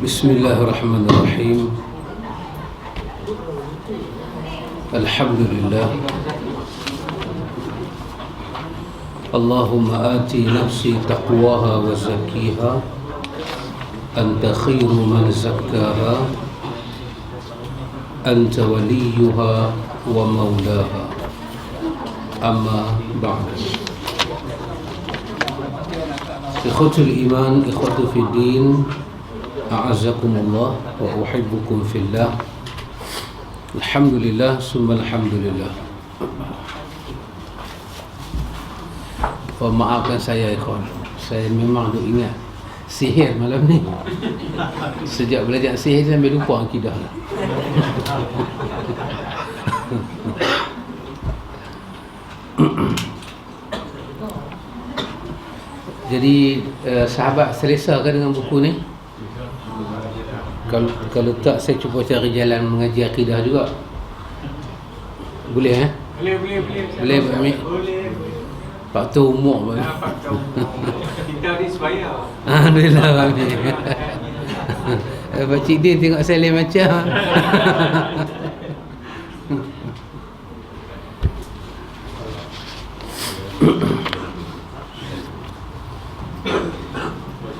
Bismillahirrahmanirrahim. Alhamdulillah. Allahumma ati nafsi taqwaha wa zakkiha anta khairu man zakkaha anta waliyuha wa maulaha. Amma ba'du. Ikhwatul iman, ikhwatu fid din, a'azzakumullah wa uhibbukum fillah. Alhamdulillah summa alhamdulillah. Maafkan saya ikhwan, saya memang duk ingat sihir malam ni. Sejak belajar sihir sampai lupa akidah. Jadi sahabat selesa ke dengan buku ni? Kalau tak, saya cuba cari jalan mengaji akidah juga. Boleh Boleh Pak Amir? Faktor umur Pak Amir. Kita ni sebaya. Alhamdulillah Pak Amir. Pak Cik Din tengok saya lain macam.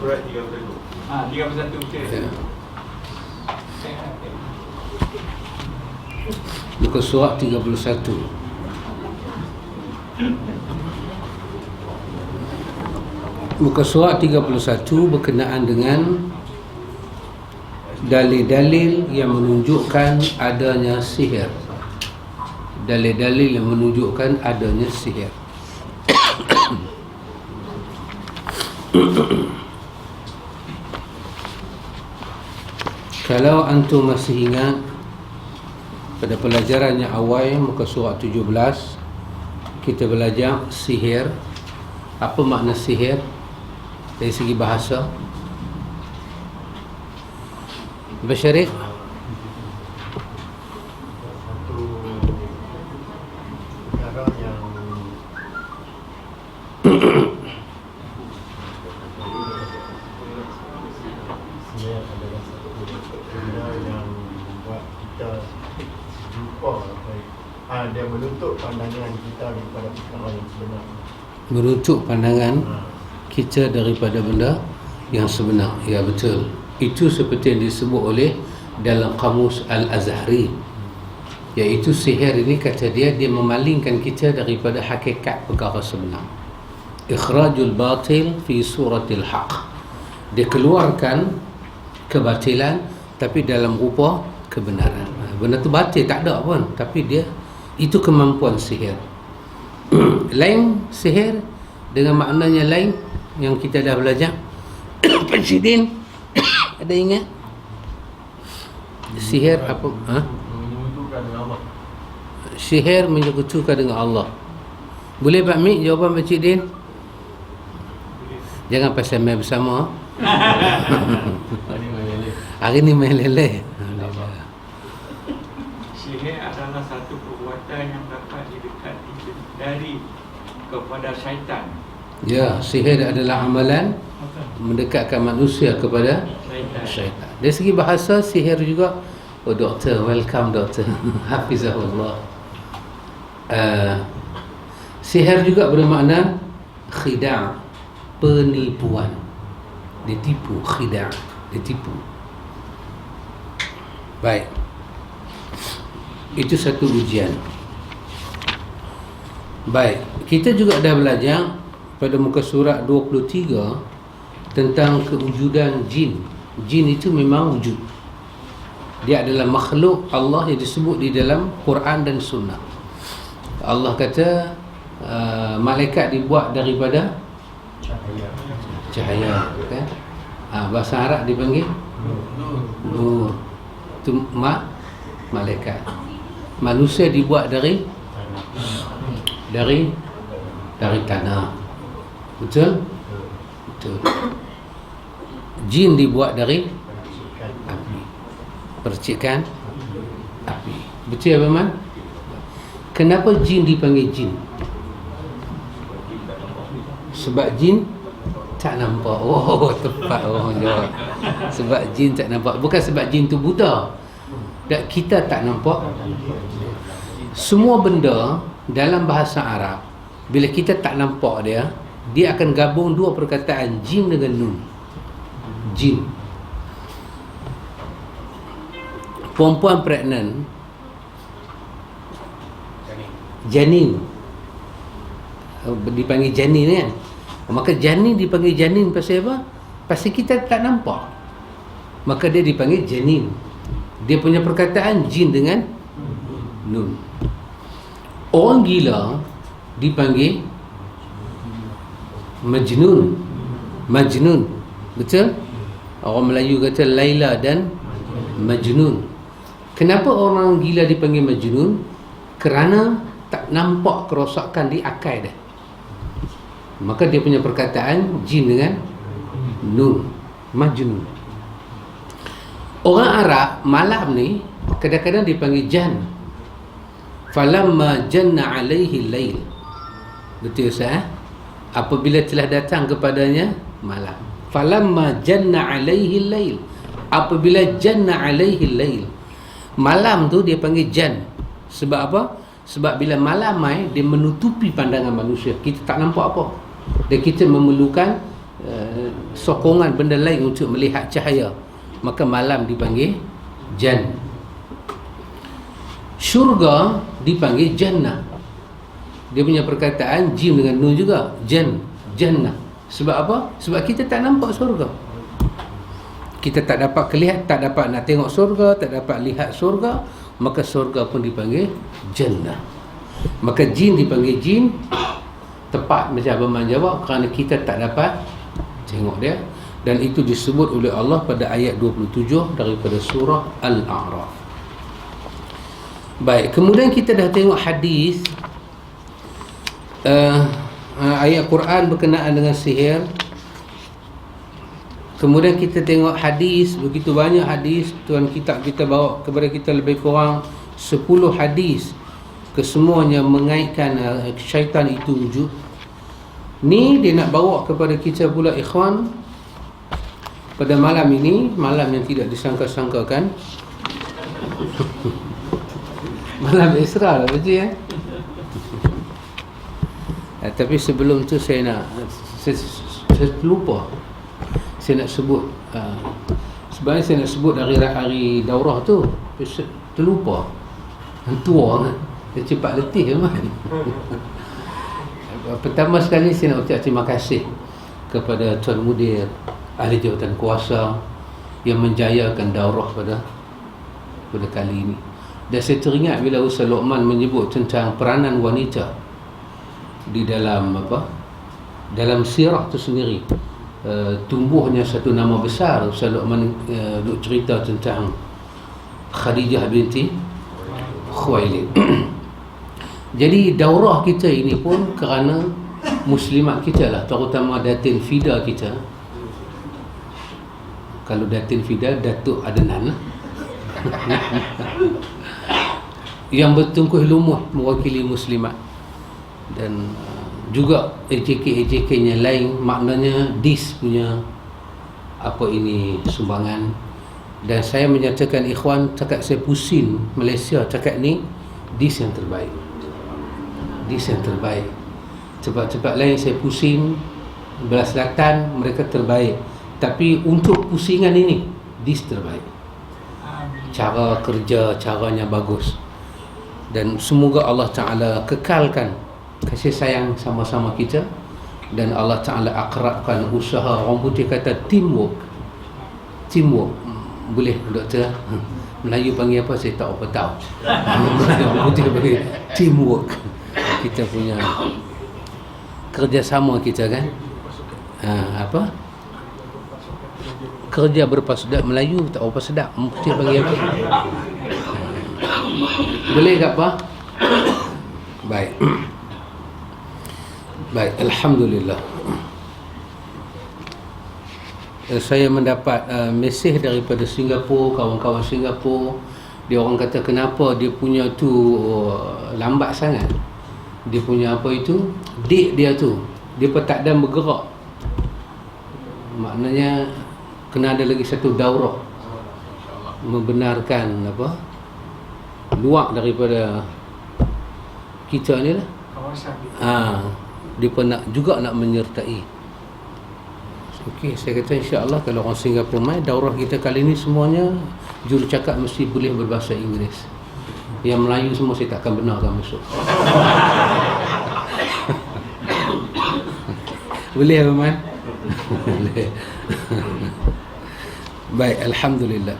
Surat 31. 31 betul. Ya. Muka surat 31. Muka surat 31 berkenaan dengan dalil-dalil yang menunjukkan adanya sihir. Dalil-dalil yang menunjukkan adanya sihir. Kalau antum masih ingat pada pelajaran yang awal muka surat 17 kita belajar sihir. Apa makna sihir dari segi bahasa? Basyarik dia menutup pandangan kita daripada perkara yang sebenar. Menutup pandangan kita daripada benda yang sebenar. Ya betul. Itu seperti yang disebut oleh dalam kamus Al-Azhari, iaitu sihir ini kata dia memalingkan kita daripada hakikat perkara sebenar. Ikhrajul batil fi suratil haq. Dia keluarkan kebatilan tapi dalam rupa kebenaran. Benda tu batil tak ada pun, tapi dia itu kemampuan sihir. Lain sihir dengan maknanya lain yang kita dah belajar. Pak Cik Din ada ingat? Sihir apa? Menyekutukan dengan Allah. Sihir menyekutukan dengan Allah. Boleh Pak Mik jawapan Pak Cik Din? Jangan pasal main bersama. Hari ni main leleh. Sihir adalah satu perbuatan yang dapat didekati dari kepada syaitan. Ya, sihir adalah amalan mendekatkan manusia kepada syaitan. Dari segi bahasa sihir juga. Oh doktor, welcome doktor. Hafizahullah. Sihir juga bermakna khida', penipuan. Ditipu, khida', ditipu. Baik. Itu satu ujian. Baik, kita juga dah belajar pada muka surat 23 tentang kewujudan jin. Jin itu memang wujud. Dia adalah makhluk Allah yang disebut di dalam Quran dan Sunnah. Allah kata malaikat dibuat daripada cahaya, kan? Bahasa Arab dipanggil nur. Itu malaikat. Manusia dibuat dari tanah. Betul? Betul. Jin dibuat dari api. Percikan api. Betul ya, Man? Kenapa jin dipanggil jin? Sebab jin tak nampak. Oh, tepat orang jawab. Sebab jin tak nampak. Bukan sebab jin tu buta. Dan kita tak nampak. Semua benda dalam bahasa Arab, bila kita tak nampak dia, dia akan gabung dua perkataan, jin dengan nun. Jin. Perempuan pregnant, janin, dipanggil janin kan. Maka janin dipanggil janin pasal apa? Pasal kita tak nampak. Maka dia dipanggil janin. Dia punya perkataan jin dengan nun. Orang gila dipanggil majnun. Majnun. Betul? Orang Melayu kata Laila dan Majnun. Kenapa orang gila dipanggil majnun? Kerana tak nampak kerosakan di akal dia. Maka dia punya perkataan jin dengan nun. Majnun. Orang Arab malam ni kadang-kadang dipanggil jan. Falamma janna alaihi lail. Betul sah? Apabila telah datang kepadanya malam. Falamma janna alaihi lail. Apabila janna alaihi lail. Malam tu dia panggil jan. Sebab apa? Sebab bila malam mai dia menutupi pandangan manusia. Kita tak nampak apa. Dan kita memerlukan sokongan benda lain untuk melihat cahaya. Maka malam dipanggil jan. Syurga dipanggil jannah. Dia punya perkataan jim dengan nun juga. Jannah. Sebab apa? Sebab kita tak nampak syurga. Kita tak dapat tak dapat nak tengok syurga, tak dapat lihat syurga, maka syurga pun dipanggil jannah. Maka jin dipanggil jin, tepat macam Abang Man jawab, kerana kita tak dapat tengok dia. Dan itu disebut oleh Allah pada ayat 27 daripada surah Al-A'raf. Baik, kemudian kita dah tengok hadis, ayat Quran berkenaan dengan sihir. Kemudian kita tengok hadis, begitu banyak hadis. Tuan kitab kita bawa kepada kita lebih kurang 10 hadis, kesemuanya mengaitkan syaitan itu wujud. Ni dia nak bawa kepada kita pula ikhwan, pada malam ini, malam yang tidak disangka-sangkakan. Malam Isra lah betul ya. Tapi sebelum tu saya lupa. Saya nak sebut sebenarnya saya nak sebut hari daurah tu, terlupa. Tua kan, dia cepat letih kan. Pertama sekali saya nak ucap terima kasih kepada Tuan Mudir Ahli Jabatan Kuasa yang menjayakan daurah pada kali ini. Dan saya teringat bila Ustaz Luqman menyebut tentang peranan wanita di dalam dalam sirah tu sendiri. Tumbuhnya satu nama besar. Ustaz Luqman duk cerita tentang Khadijah binti Khuwailid. Jadi daurah kita ini pun kerana muslimat kita lah, terutama Datin Fida kita. Kalau Datin Fida, Datuk Adnan lah. Yang bertungkuh lumuh mewakili muslimat. Dan juga AJK-AJK-nya lain, maknanya DIS punya sumbangan. Dan saya menyatakan ikhwan, cakap saya pusing Malaysia cakap ni DIS yang terbaik. DIS yang terbaik. Tempat-tempat lain saya pusing, Belah Selatan mereka terbaik. Tapi untuk pusingan ini DIS terbaik. Cara kerja, caranya bagus. Dan semoga Allah Ta'ala kekalkan kasih sayang sama-sama kita. Dan Allah Ta'ala akrabkan usaha. Orang putih kata teamwork. Boleh doktor? Melayu panggil apa? Saya tak apa tahu. Orang putih panggil teamwork. Kita punya kerjasama kita kan. kerja berpasdak Melayu tak apa sedap, mesti bagi apa? Boleh tak apa? Baik. Baik, alhamdulillah. Saya mendapat mesej daripada Singapura, kawan-kawan Singapura. Dia orang kata kenapa dia punya tu lambat sangat. Dia punya apa itu, date dia tu, dia pun tak ada bergerak. Maknanya kena ada lagi satu daurah membenarkan apa, luar daripada kita ni lah. Kawasan Dia pun juga nak menyertai. Okey, saya kata insya-Allah kalau orang Singapura mai, daurah kita kali ni semuanya jurucakap mesti boleh berbahasa Inggeris. Yang Melayu semua saya takkan benarkan masuk. Boleh Abang? Boleh. Baik, alhamdulillah.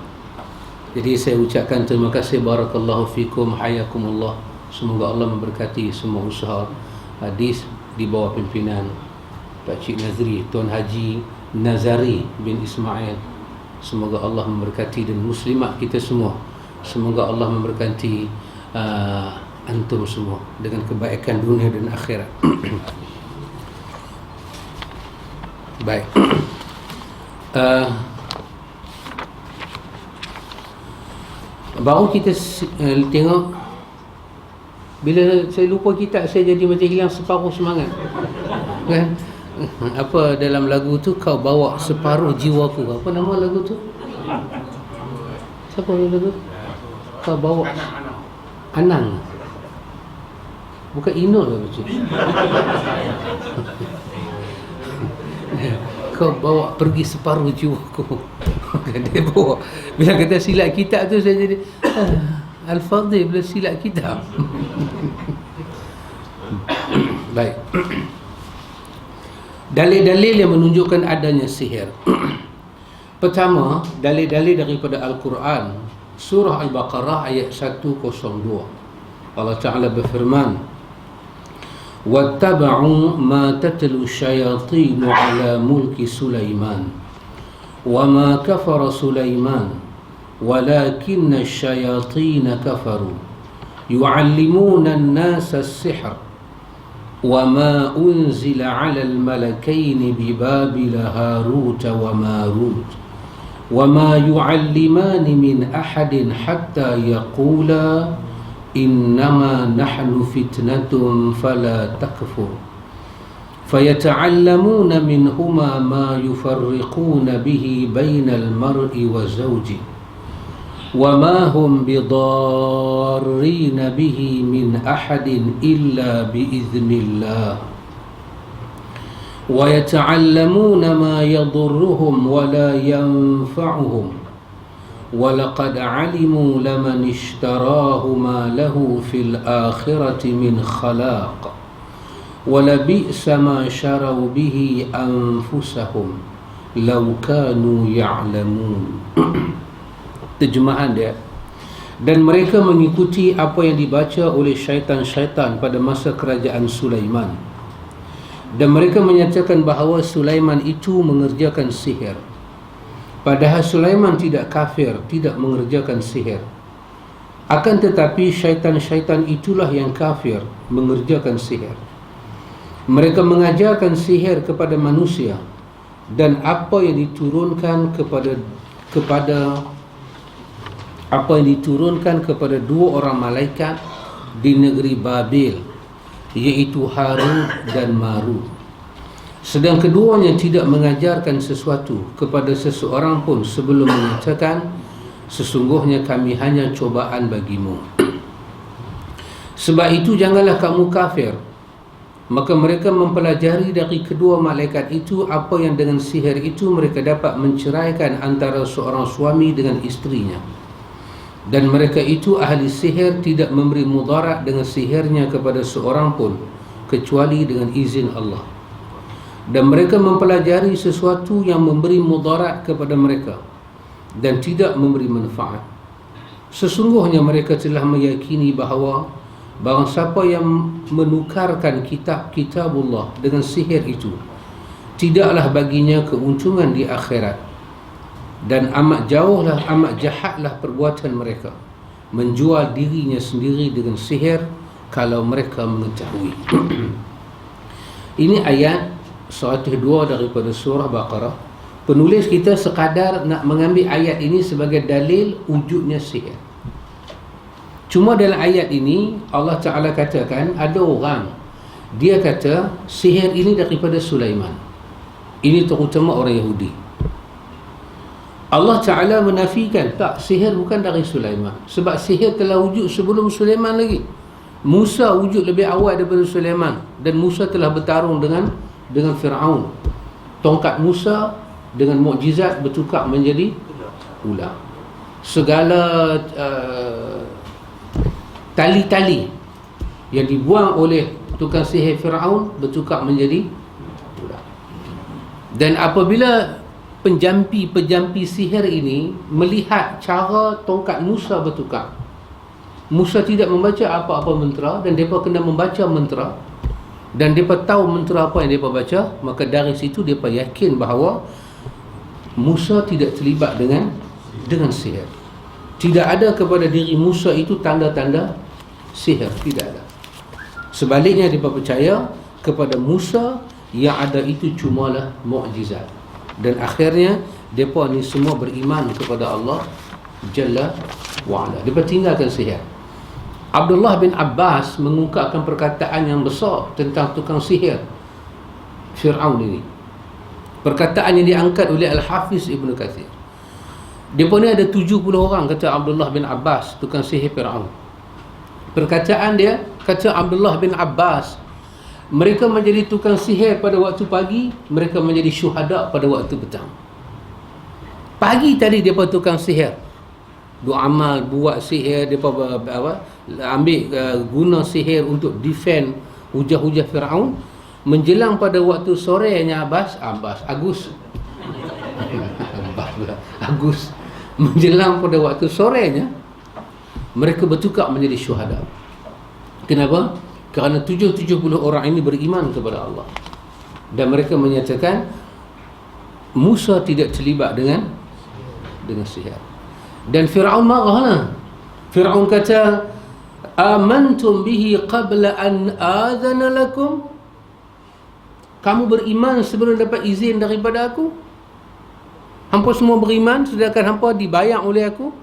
Jadi saya ucapkan terima kasih, barakallahu fikum, hayakumullah. Semoga Allah memberkati semua usaha hadis di bawah pimpinan Pak Cik Nazri, Tuan Haji Nazari bin Ismail. Semoga Allah memberkati dan muslimat kita semua. Semoga Allah memberkati antum semua dengan kebaikan dunia dan akhirat. Baik. Baru kita tengok, bila saya lupa kitab, saya jadi macam hilang separuh semangat. Kan? Apa dalam lagu tu, kau bawa separuh jiwaku. Apa nama lagu tu? Siapa lagu tu? Kau bawa Anang. Bukan Inul lah macam. Kau bawa pergi separuh jiwaku. Dia bawa. Bila kata silat kitab tu, saya jadi Al-Fadhil bila silat kitab. Baik. Dalil-dalil yang menunjukkan adanya sihir. Pertama, dalil-dalil daripada Al-Quran, surah Al-Baqarah ayat 102. Allah Ta'ala berfirman, وَاتَّبَعُوا مَا تَتْلُو الشَّيَاطِينُ عَلَى مُلْكِ سُلَيْمَانَ وَمَا كَفَرَ سُلَيْمَانَ وَلَكِنَّ الشَّيَاطِينَ كَفَرُوا يُعَلِّمُونَ النَّاسَ السِّحْرَ وَمَا أُنْزِلَ عَلَى الْمَلَكَيْنِ بِبَابِلَ هَارُوتَ وَمَارُوتَ وَمَا يُعَلِّمَانِ مِنْ أَحَدٍ حَتَّى يَقُولَا إِنَّمَا نَحْنُ فِتْنَةٌ فَلَا تَكْفُرْ فَيَتَعَلَّمُونَ مِنْهُمَا مَا يُفَرِّقُونَ بِهِ بَيْنَ الْمَرْءِ وَزَوْجِهِ وَمَا هُمْ بِضَارِّينَ بِهِ مِنْ أَحَدٍ إِلَّا بِإِذْنِ اللَّهِ وَيَتَعَلَّمُونَ مَا يَضُرُّهُمْ وَلَا يَنفَعُهُمْ وَلَقَدْ عَلِمُوا لَمَنِ اشْتَرَاهُ مَا لَهُ فِي الْآخِرَةِ مِنْ خَلَاقٍ وَلَبِئْسَ مَا شَرَوْا بِهِ أَنفُسَهُمْ لَوْ كَانُوا يَعْلَمُونَ. Terjemahan dia, dan mereka mengikuti apa yang dibaca oleh syaitan-syaitan pada masa kerajaan Sulaiman, dan mereka menyatakan bahawa Sulaiman itu mengerjakan sihir, padahal Sulaiman tidak kafir, tidak mengerjakan sihir. Akan tetapi syaitan-syaitan itulah yang kafir, mengerjakan sihir. Mereka mengajarkan sihir kepada manusia, dan apa yang diturunkan kepada dua orang malaikat di negeri Babil, iaitu Harut dan Marut. Sedang keduanya tidak mengajarkan sesuatu kepada seseorang pun sebelum menyatakan, sesungguhnya kami hanya cobaan bagimu. Sebab itu janganlah kamu kafir. Maka mereka mempelajari dari kedua malaikat itu apa yang dengan sihir itu mereka dapat menceraikan antara seorang suami dengan isterinya. Dan mereka itu ahli sihir tidak memberi mudarat dengan sihirnya kepada seorang pun kecuali dengan izin Allah. Dan mereka mempelajari sesuatu yang memberi mudarat kepada mereka dan tidak memberi manfaat. Sesungguhnya mereka telah meyakini bahawa barang siapa yang menukarkan kitab-kitabullah dengan sihir itu, tidaklah baginya keuntungan di akhirat, dan tidaklah baginya keuntungan di dunia. Dan mereka mempelajari sesuatu yang memberi mudarat kepada mereka dan tidak memberi manfaat. Sesungguhnya mereka telah meyakini bahawa barang siapa yang menukarkan kitab-kitabullah dengan sihir itu, tidaklah baginya keuntungan di akhirat Dan amat jauhlah, amat jahatlah perbuatan mereka, menjual dirinya sendiri dengan sihir kalau mereka mengetahui. Ini ayat 102 daripada surah Baqarah. Penulis kita sekadar nak mengambil ayat ini sebagai dalil wujudnya sihir. Cuma dalam ayat ini Allah Ta'ala katakan ada orang, dia kata sihir ini daripada Sulaiman. Ini terutama orang Yahudi. Allah Ta'ala menafikan, tak, sihir bukan dari Sulaiman. Sebab sihir telah wujud sebelum Sulaiman lagi. Musa wujud lebih awal daripada Sulaiman. Dan Musa telah bertarung dengan Fir'aun. Tongkat Musa dengan mukjizat bertukar menjadi ular. Segala tali-tali yang dibuang oleh tukang sihir Fir'aun bertukar menjadi ular. Dan apabila penjampi sihir ini melihat cara tongkat Musa bertukar, Musa tidak membaca apa-apa mentera dan mereka kena membaca mentera, dan mereka tahu mentera apa yang mereka baca, maka dari situ mereka yakin bahawa Musa tidak terlibat dengan sihir. Tidak ada kepada diri Musa itu tanda-tanda sihir, tidak ada. Sebaliknya mereka percaya kepada Musa yang ada itu cumalah mukjizat. Dan akhirnya mereka ni semua beriman kepada Allah Jalla wa'ala. Mereka tinggalkan sihir. Abdullah bin Abbas mengungkapkan perkataan yang besar tentang tukang sihir Fir'aun ini. Perkataan yang diangkat oleh Al-Hafiz Ibn Kathir. Mereka ni ada 70 orang, kata Abdullah bin Abbas, tukang sihir Fir'aun. Perkataan dia, kata Abdullah bin Abbas, mereka menjadi tukang sihir pada waktu pagi, mereka menjadi syuhada pada waktu petang. Pagi tadi mereka tukang sihir, dua amal, buat sihir, mereka ambil guna sihir untuk defend hujah-hujah Fir'aun. Menjelang pada waktu sorenya Agus menjelang pada waktu sorenya mereka bertukar menjadi syuhada. Kenapa? Kerana 70 orang ini beriman kepada Allah, dan mereka menyatakan Musa tidak terlibat dengan sihir. Dan Fir'aun marahlah. Fir'aun kata, amantum bihi qabla an adhana lakum, kamu beriman sebelum dapat izin daripada aku? Hampa semua beriman sedangkan hampa dibayar oleh aku.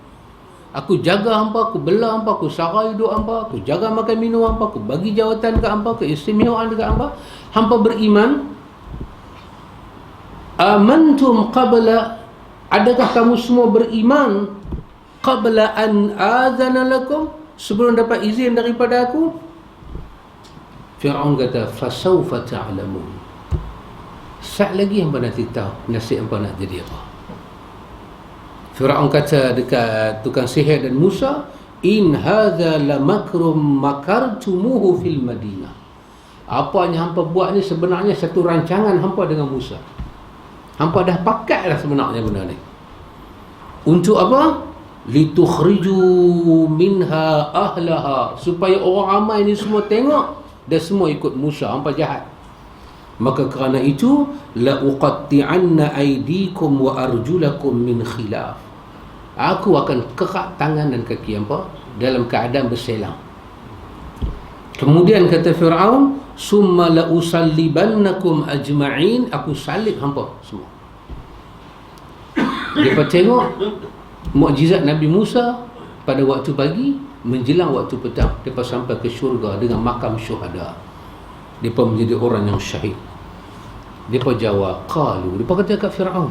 Aku jaga hampa, aku bela hampa, aku sara hidup hampa, aku jaga makan minum hampa, aku bagi jawatan ke hampa, keistimewaan dekat hampa. Hampa beriman. Amantum qabla, adakah kamu semua beriman qabla an azana lakum, sebelum dapat izin daripada aku? Fir'aun kata, fasawfa ta'lamun, saat lagi hampa nanti tahu nasib hampa nak jadi apa. Fir'aun kata dekat tukang sihir dan Musa, in hadza la makrum makartumuhu fil Madinah. Apa yang hampa buat ni sebenarnya satu rancangan hampa dengan Musa. Hampa dah pakat dah sebenarnya benda ni. Untuk apa? Litukhriju minha ahlaha, supaya orang ramai ni semua tengok dan semua ikut Musa. Hampa jahat. Maka kerana itu, la uqatti'anna aydikum wa arjulakum min khilaf, aku akan kerak tangan dan kaki hampa dalam keadaan berselang. Kemudian kata Fir'aun, summa la usallibannakum ajma'in, aku salib hampa semua. Mereka tengok mukjizat Nabi Musa pada waktu pagi, menjelang waktu petang mereka sampai ke syurga dengan makam syuhada. Mereka menjadi orang yang syahid. Mereka jawab, qalu, mereka kata kat Fir'aun,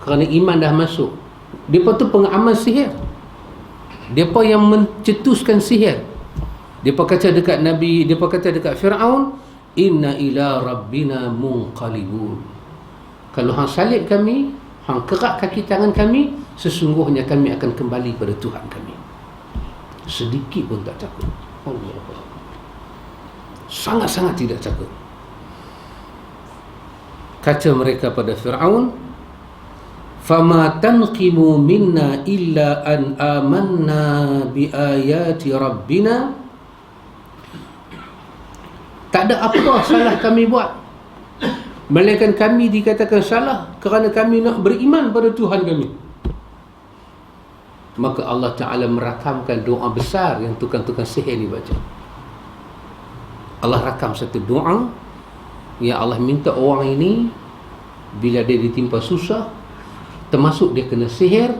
kerana iman dah masuk. Mereka tu pengamal sihir, mereka yang mencetuskan sihir. Mereka kata dekat Nabi, mereka kata dekat Fir'aun, inna ila rabbina munqalibun, kalau hang salib kami, hang kerak kaki tangan kami, sesungguhnya kami akan kembali pada Tuhan kami. Sedikit pun tak takut. Allah, sangat-sangat tidak takut. Kata mereka pada Fir'aun, fama tanqimu minna illa an amanna bi ayati rabbina, tak ada apa salah kami buat. Melainkan kami dikatakan salah kerana kami nak beriman pada Tuhan kami. Maka Allah Ta'ala merakamkan doa besar yang tukang-tukang sihir ni baca. Allah rakam satu doa yang Allah minta orang ini bila dia ditimpa susah, termasuk dia kena sihir,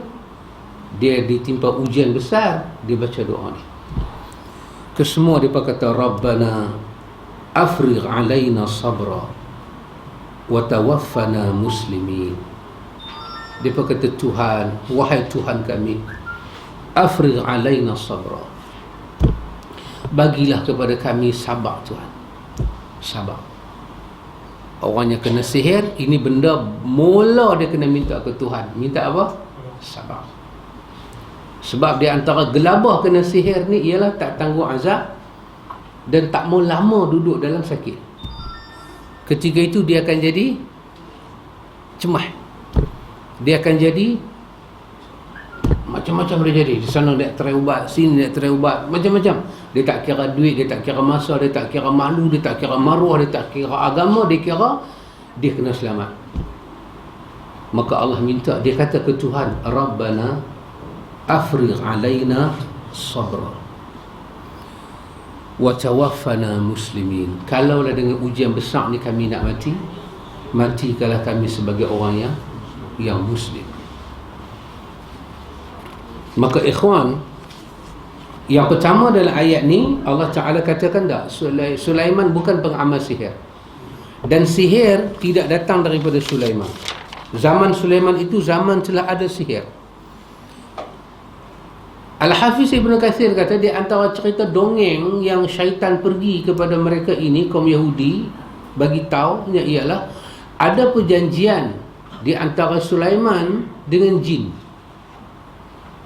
dia ditimpa ujian besar, dia baca doa ni. Kesemua dia kata, Rabbana afrigh alaina sabra wa tawaffana muslimin. Dia kata, Tuhan, wahai Tuhan kami, afrigh alaina sabra, bagilah kepada kami sabar Tuhan. Sabar. Orang yang kena sihir, ini benda mula dia kena minta ke Tuhan. Minta apa? Sabar. Sebab di antara gelabah kena sihir ni ialah tak tangguh azab dan tak mau lama duduk dalam sakit. Ketika itu dia akan jadi cemah. Dia akan jadi macam-macam dia jadi. Di sana dia try ubat, sini dia try ubat, macam-macam. Dia tak kira duit, dia tak kira masa, dia tak kira malu, dia tak kira maruah, dia tak kira agama, dia kira dia kena selamat. Maka Allah minta, dia kata ke Tuhan, Rabbana afrigh alaina sabra wa tawaffana muslimin. Kalaulah dengan ujian besar ni kami nak mati, matikanlah kami sebagai orang yang muslim. Maka ikhwan, yang pertama dalam ayat ni Allah Ta'ala katakan tak, Sulaiman bukan pengamal sihir, dan sihir tidak datang daripada Sulaiman. Zaman Sulaiman itu zaman telah ada sihir. Al-Hafiz Ibn Kathir kata di antara cerita dongeng yang syaitan pergi kepada mereka ini, kaum Yahudi, bagi tahu ialah ada perjanjian di antara Sulaiman dengan jin.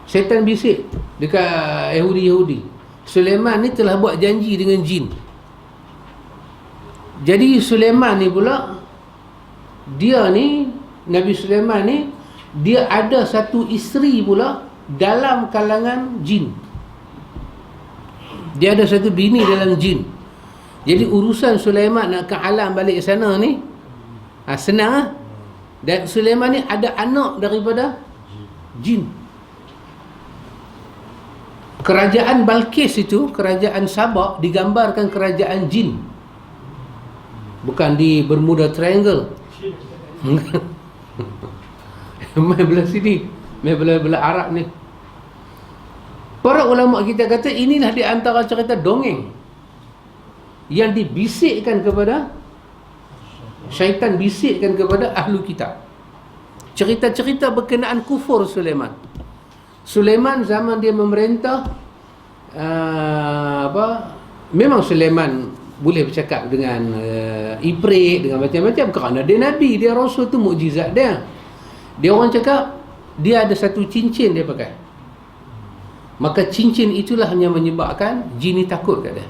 Syaitan bisik dekat Yahudi-Yahudi, Sulaiman ni telah buat janji dengan jin. Jadi Sulaiman ni pula, dia ni, Nabi Sulaiman ni, dia ada satu isteri pula dalam kalangan jin. Dia ada satu bini dalam jin. Jadi urusan Sulaiman nak ke alam balik sana ni senang lah. Dan Sulaiman ni ada anak daripada jin. Kerajaan Balqis itu, kerajaan Sabah, digambarkan kerajaan jin, bukan di Bermuda Triangle. Main belah sini, main belah Arab ni. Para ulama kita kata inilah di antara cerita dongeng yang dibisikkan kepada syaitan, bisikkan kepada ahlu kitab. Cerita-cerita berkenaan kufur Sulaiman. Sulaiman zaman dia memerintah, memang Sulaiman boleh bercakap dengan Ifrit, dengan macam-macam, kerana dia Nabi, dia Rasul, tu mukjizat dia. Dia orang cakap dia ada satu cincin dia pakai, maka cincin itulah yang menyebabkan jin ni takut kat dia.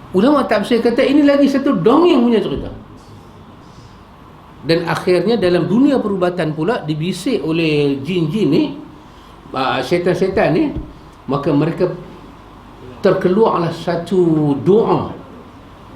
Ulama tafsir kata ini lagi satu dongeng punya cerita. Dan akhirnya dalam dunia perubatan pula dibisik oleh jin-jin ni, syaitan-syaitan ni, maka mereka terkeluarlah satu doa.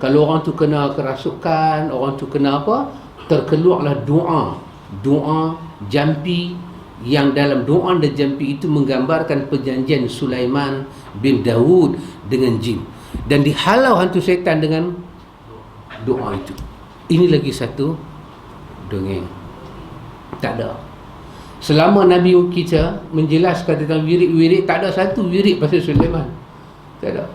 Kalau orang tu kena kerasukan, orang tu kena apa, terkeluarlah doa jampi, yang dalam doa dan jampi itu menggambarkan perjanjian Sulaiman bin Daud dengan jin, dan dihalau hantu syaitan dengan doa itu. Ini lagi satu dongeng. Tak ada. Selama Nabi kita menjelaskan tentang wirid-wirid, tak ada satu wirid pasal Sulaiman. Tak ada.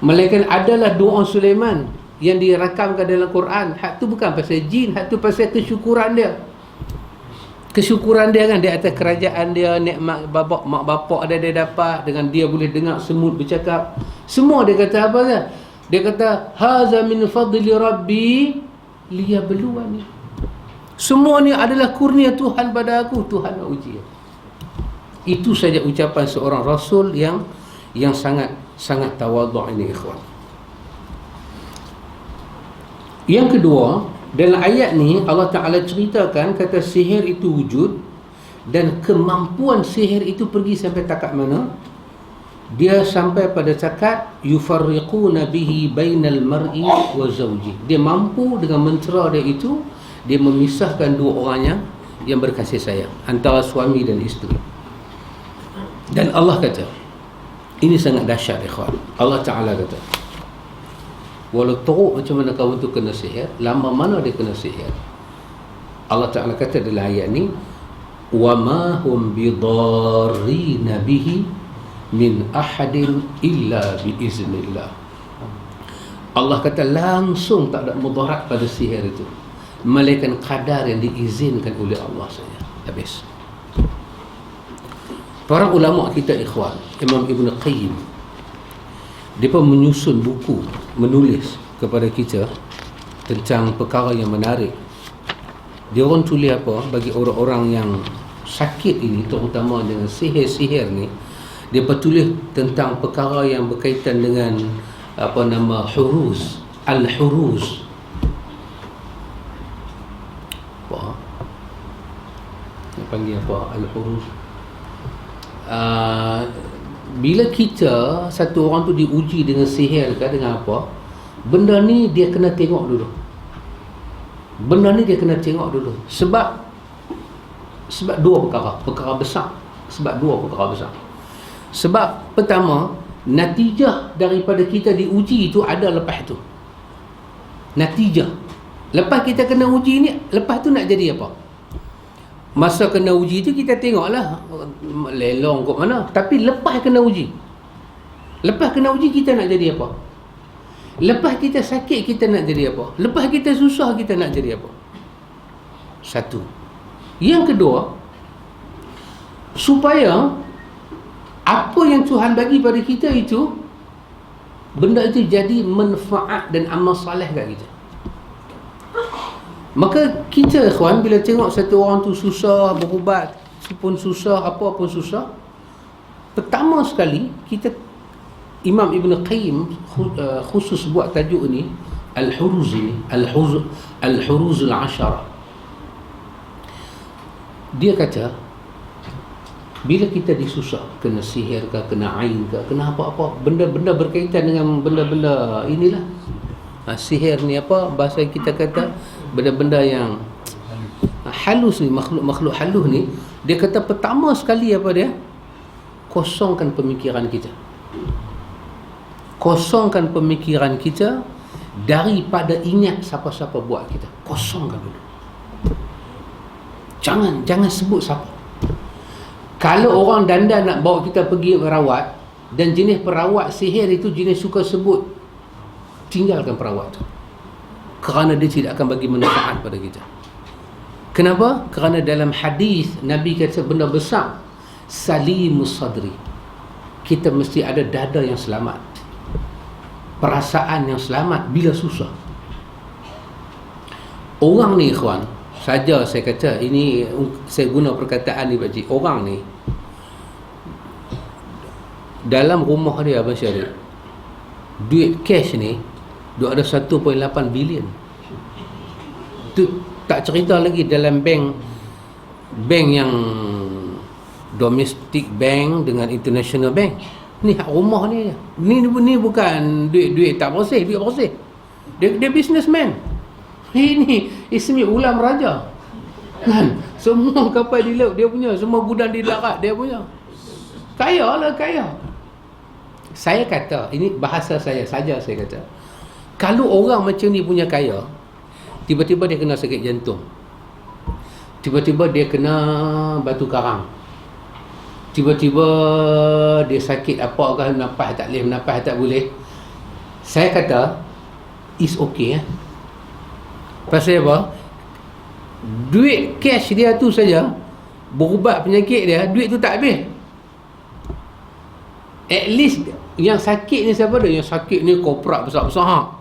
Melainkan adalah doa Sulaiman yang dirakamkan dalam Quran. Hak tu bukan pasal jin, hak tu pasal kesyukuran dia. Kesyukuran dia kan di atas kerajaan dia, nikmat mak bapak dia dapat, dengan dia boleh dengar semut bercakap. Semua dia kata apa dia? Dia kata haza min fadli rabbi liyabluwani. Semua ni adalah kurnia Tuhan pada aku, Tuhan nak uji. Itu saja ucapan seorang rasul yang sangat tawadhu' ini, ikhwan. Yang kedua, dalam ayat ni Allah Ta'ala ceritakan kata sihir itu wujud, dan kemampuan sihir itu pergi sampai takat mana? Dia sampai pada cakap yufarriquna bihi bainal mar'i wa zawji. Dia mampu dengan mentera dia itu, dia memisahkan dua orang yang berkasih sayang antara suami dan isteri. Dan Allah kata, ini sangat dahsyat ikhwan. Allah Ta'ala kata, walau teruk macam mana kawan tu kena sihir, lama mana dia kena sihir, Allah Ta'ala kata dalam ayat ni, wa ma hum bidarrina bihi min ahadin illa biiznillah. Allah kata langsung tak ada mudarat pada sihir itu, melainkan kadar yang diizinkan oleh Allah saja. Habis. Para ulama kita ikhwan, Imam Ibn Qayyim, dia pun menyusun buku, menulis kepada kita tentang perkara yang menarik. Dia orang tulis apa bagi orang-orang yang sakit ini, terutama dengan sihir-sihir ni. Dia bertulis tentang perkara yang berkaitan dengan apa nama huruz, al-huruz. Apa? Dia panggil apa? Al-huruz. Bila kita satu orang tu diuji dengan sihir ke dengan apa, benda ni dia kena tengok dulu. Benda ni dia kena tengok dulu. Sebab dua perkara besar. Sebab pertama, natijah daripada kita diuji itu ada lepas tu. Natijah. Lepas kita kena uji ni, lepas tu nak jadi apa? Masa kena uji tu kita tengoklah lelong kot mana. Tapi lepas kena uji, kita nak jadi apa? Lepas kita sakit kita nak jadi apa? Lepas kita susah kita nak jadi apa? Satu. Yang kedua, supaya apa yang Tuhan bagi pada kita itu, benda itu jadi manfaat dan amal soleh kat kita. Maka kita ikhwan, bila tengok satu orang tu susah berubat, pun susah, apa pun susah, pertama sekali kita, Imam Ibn Qayyim khusus buat tajuk ni, Al-Huruz ni, Al-Huruz Al-Ashara. Dia kata, bila kita disusah, kena sihir ke, kena ain ke, kena apa-apa, benda-benda berkaitan dengan benda-benda inilah. Sihir ni apa, bahasa kita kata benda-benda yang halus ni, makhluk halus ni. Dia kata pertama sekali apa dia? Kosongkan pemikiran kita. Kosongkan pemikiran kita daripada ingat siapa-siapa buat kita. Kosongkan dulu. Jangan sebut siapa. Kalau orang dandan nak bawa kita pergi perawat, dan jenis perawat sihir itu jenis suka sebut, tinggalkan perawat tu, kerana dia tidak akan bagi manfaat pada kita. Kenapa? Kerana dalam hadis Nabi kata benda besar, salimus sadri. Kita mesti ada dada yang selamat, perasaan yang selamat bila susah. Orang ni ikhwan, saja saya kata, ini saya guna perkataan ni Pak Cik, orang ni dalam rumah dia Abang Syarif, duit cash ni dia ada 1.8 bilion. Tu tak cerita lagi dalam bank yang domestic bank dengan international bank. Ni hak rumah ni. Ni bukan duit tak bersih, duit bersih. Dia businessman. Ini ismi ulam raja. Kan? Semua kapal di laut dia punya, semua gudang di darat dia punya. Kaya lah, kaya. Saya kata, ini bahasa saya saja, saya kata, kalau orang macam ni punya kaya, tiba-tiba dia kena sakit jantung, tiba-tiba dia kena batu karang, tiba-tiba dia sakit apa ke, nafas tak boleh, nafas tak boleh, saya kata is okay. Pasal apa? Duit cash dia tu saja, berubat penyakit dia, duit tu tak habis. At least yang sakit ni siapa dia? Yang sakit ni korporat besar-besar.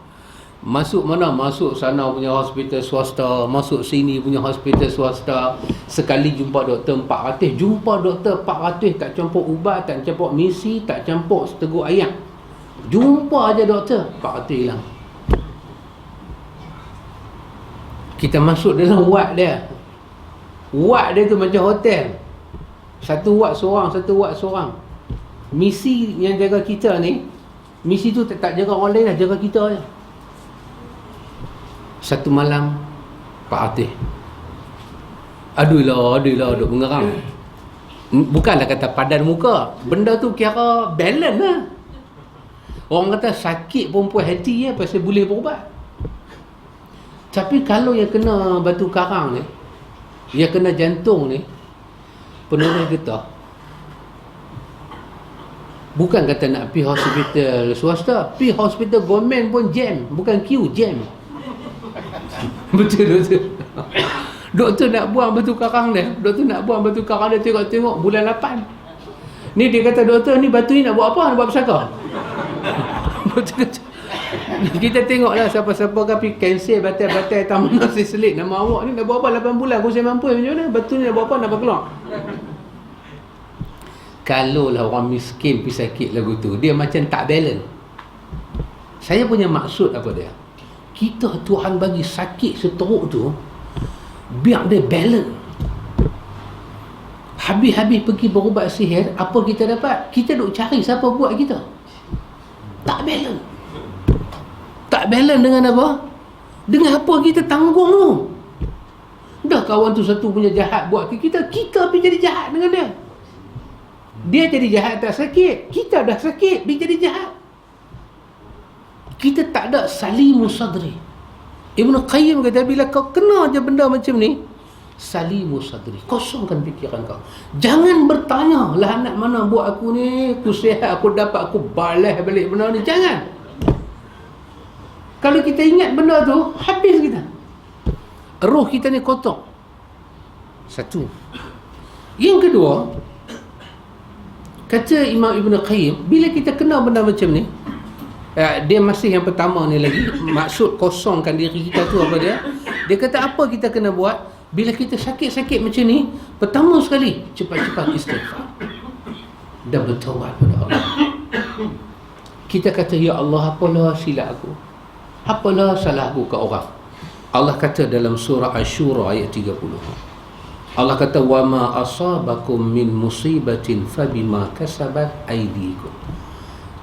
Masuk mana? Masuk sana punya hospital swasta, masuk sini punya hospital swasta. Sekali jumpa doktor 400, jumpa doktor 400, tak campur ubat, tak campur misi, tak campur seteguk ayam. Jumpa aja doktor, 400 hilang. Kita masuk dalam ward dia. Ward dia tu macam hotel. Satu ward seorang, satu ward seorang. Misi yang jaga kita ni, misi tu tak jaga orang lain lah, jaga kita je. Satu malam Pak Atih aduh lah duk mengerang. Bukanlah kata padan muka, benda tu kira balance lah. Orang kata sakit perempuan hati ya, pasal boleh berubat. Tapi kalau yang kena batu karang ni, yang kena jantung ni, penulis getah. Bukan kata nak pergi hospital swasta, pergi hospital government pun jam, bukan queue, jam. Betul. Doktor nak buang batu karang dia, tengok bulan 8. Ni dia kata, doktor ni batu ni nak buat apa? Nak buat pesaka? Kita tengoklah siapa-siapa kan pergi cancel batai-batai taman nasi selit. Nama awak ni nak buat apa 8 bulan? Aku saya mampu macam mana? Batu ni nak buat apa? Nak buat keluar? Kalau lah orang miskin pergi sakit lagu tu, dia macam tak balance. Saya punya maksud apa dia? Kita Tuhan bagi sakit seteruk tu, biar dia balance. Habis-habis pergi berubat sihir, apa kita dapat? Kita duk cari siapa buat kita. Tak balance. Tak balance dengan apa? Dengan apa kita tanggung tu. Dah kawan tu satu punya jahat buat ke kita pergi jadi jahat dengan dia. Dia jadi jahat tak sakit, kita dah sakit, dia jadi jahat. Kita tak ada salimus sadri. Ibn Qayyim kata, bila kau kena je benda macam ni, salimus sadri, kosongkan fikiran kau. Jangan bertanya lah anak mana buat aku ni, aku sihat, aku dapat, aku balas balik benda ni. Jangan. Kalau kita ingat benda tu, habis kita. Roh kita ni kotor. Satu. Yang kedua, kata Imam Ibn Qayyim, bila kita kena benda macam ni, dia masih yang pertama ni lagi, maksud kosongkan diri kita tu apa dia? Dia kata apa kita kena buat? Bila kita sakit-sakit macam ni, pertama sekali, cepat-cepat istighfar dan bertaubat pada Allah. Kita kata, ya Allah, apalah silap aku, apalah salah aku ke orang. Allah kata dalam surah Asy-Syura ayat 30, Allah kata, wa ma asabakum min musibatin fabima kasabat aydikum.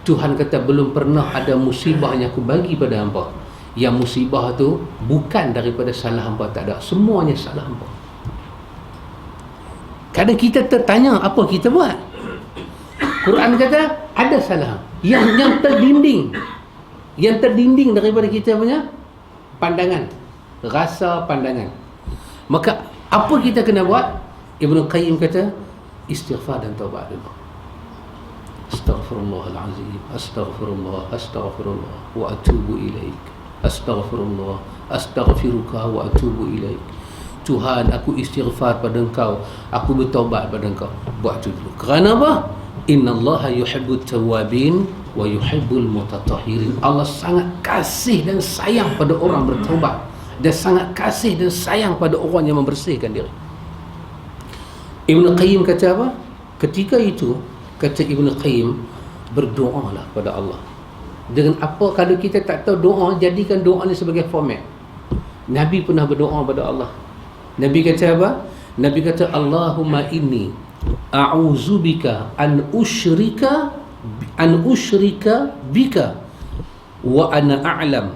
Tuhan kata, belum pernah ada musibah yang aku bagi pada hamba, yang musibah tu bukan daripada salah hamba, tak ada, semuanya salah hamba. Kadang kita tertanya apa kita buat. Quran kata ada salah yang terdinding daripada kita punya pandangan, rasa pandangan. Maka apa kita kena buat? Ibn Qayyim kata, istighfar dan taubat dulu. Astaghfirullahalazim, astaghfirullah wa atubu ilaik. Astaghfirullah, astaghfiruka wa atubu ilaik. Tuhan, aku istighfar pada Engkau, aku bertaubat pada Engkau. Buat itu dulu. Kerana apa? Innallaha yuhibbut tawwabin wa yuhibbul mutatahhirin. Allah sangat kasih dan sayang pada orang bertaubat, dan sangat kasih dan sayang pada orang yang membersihkan diri. Ibn Qayyim kata apa? Ketika itu, kata Ibn Qayyim, berdoalah pada Allah. Dengan apa? Kalau kita tak tahu doa, jadikan doa ni sebagai format. Nabi pernah berdoa pada Allah. Nabi kata apa? Nabi kata, Allahumma inni a'udzubika an usyrika bika wa ana a'lam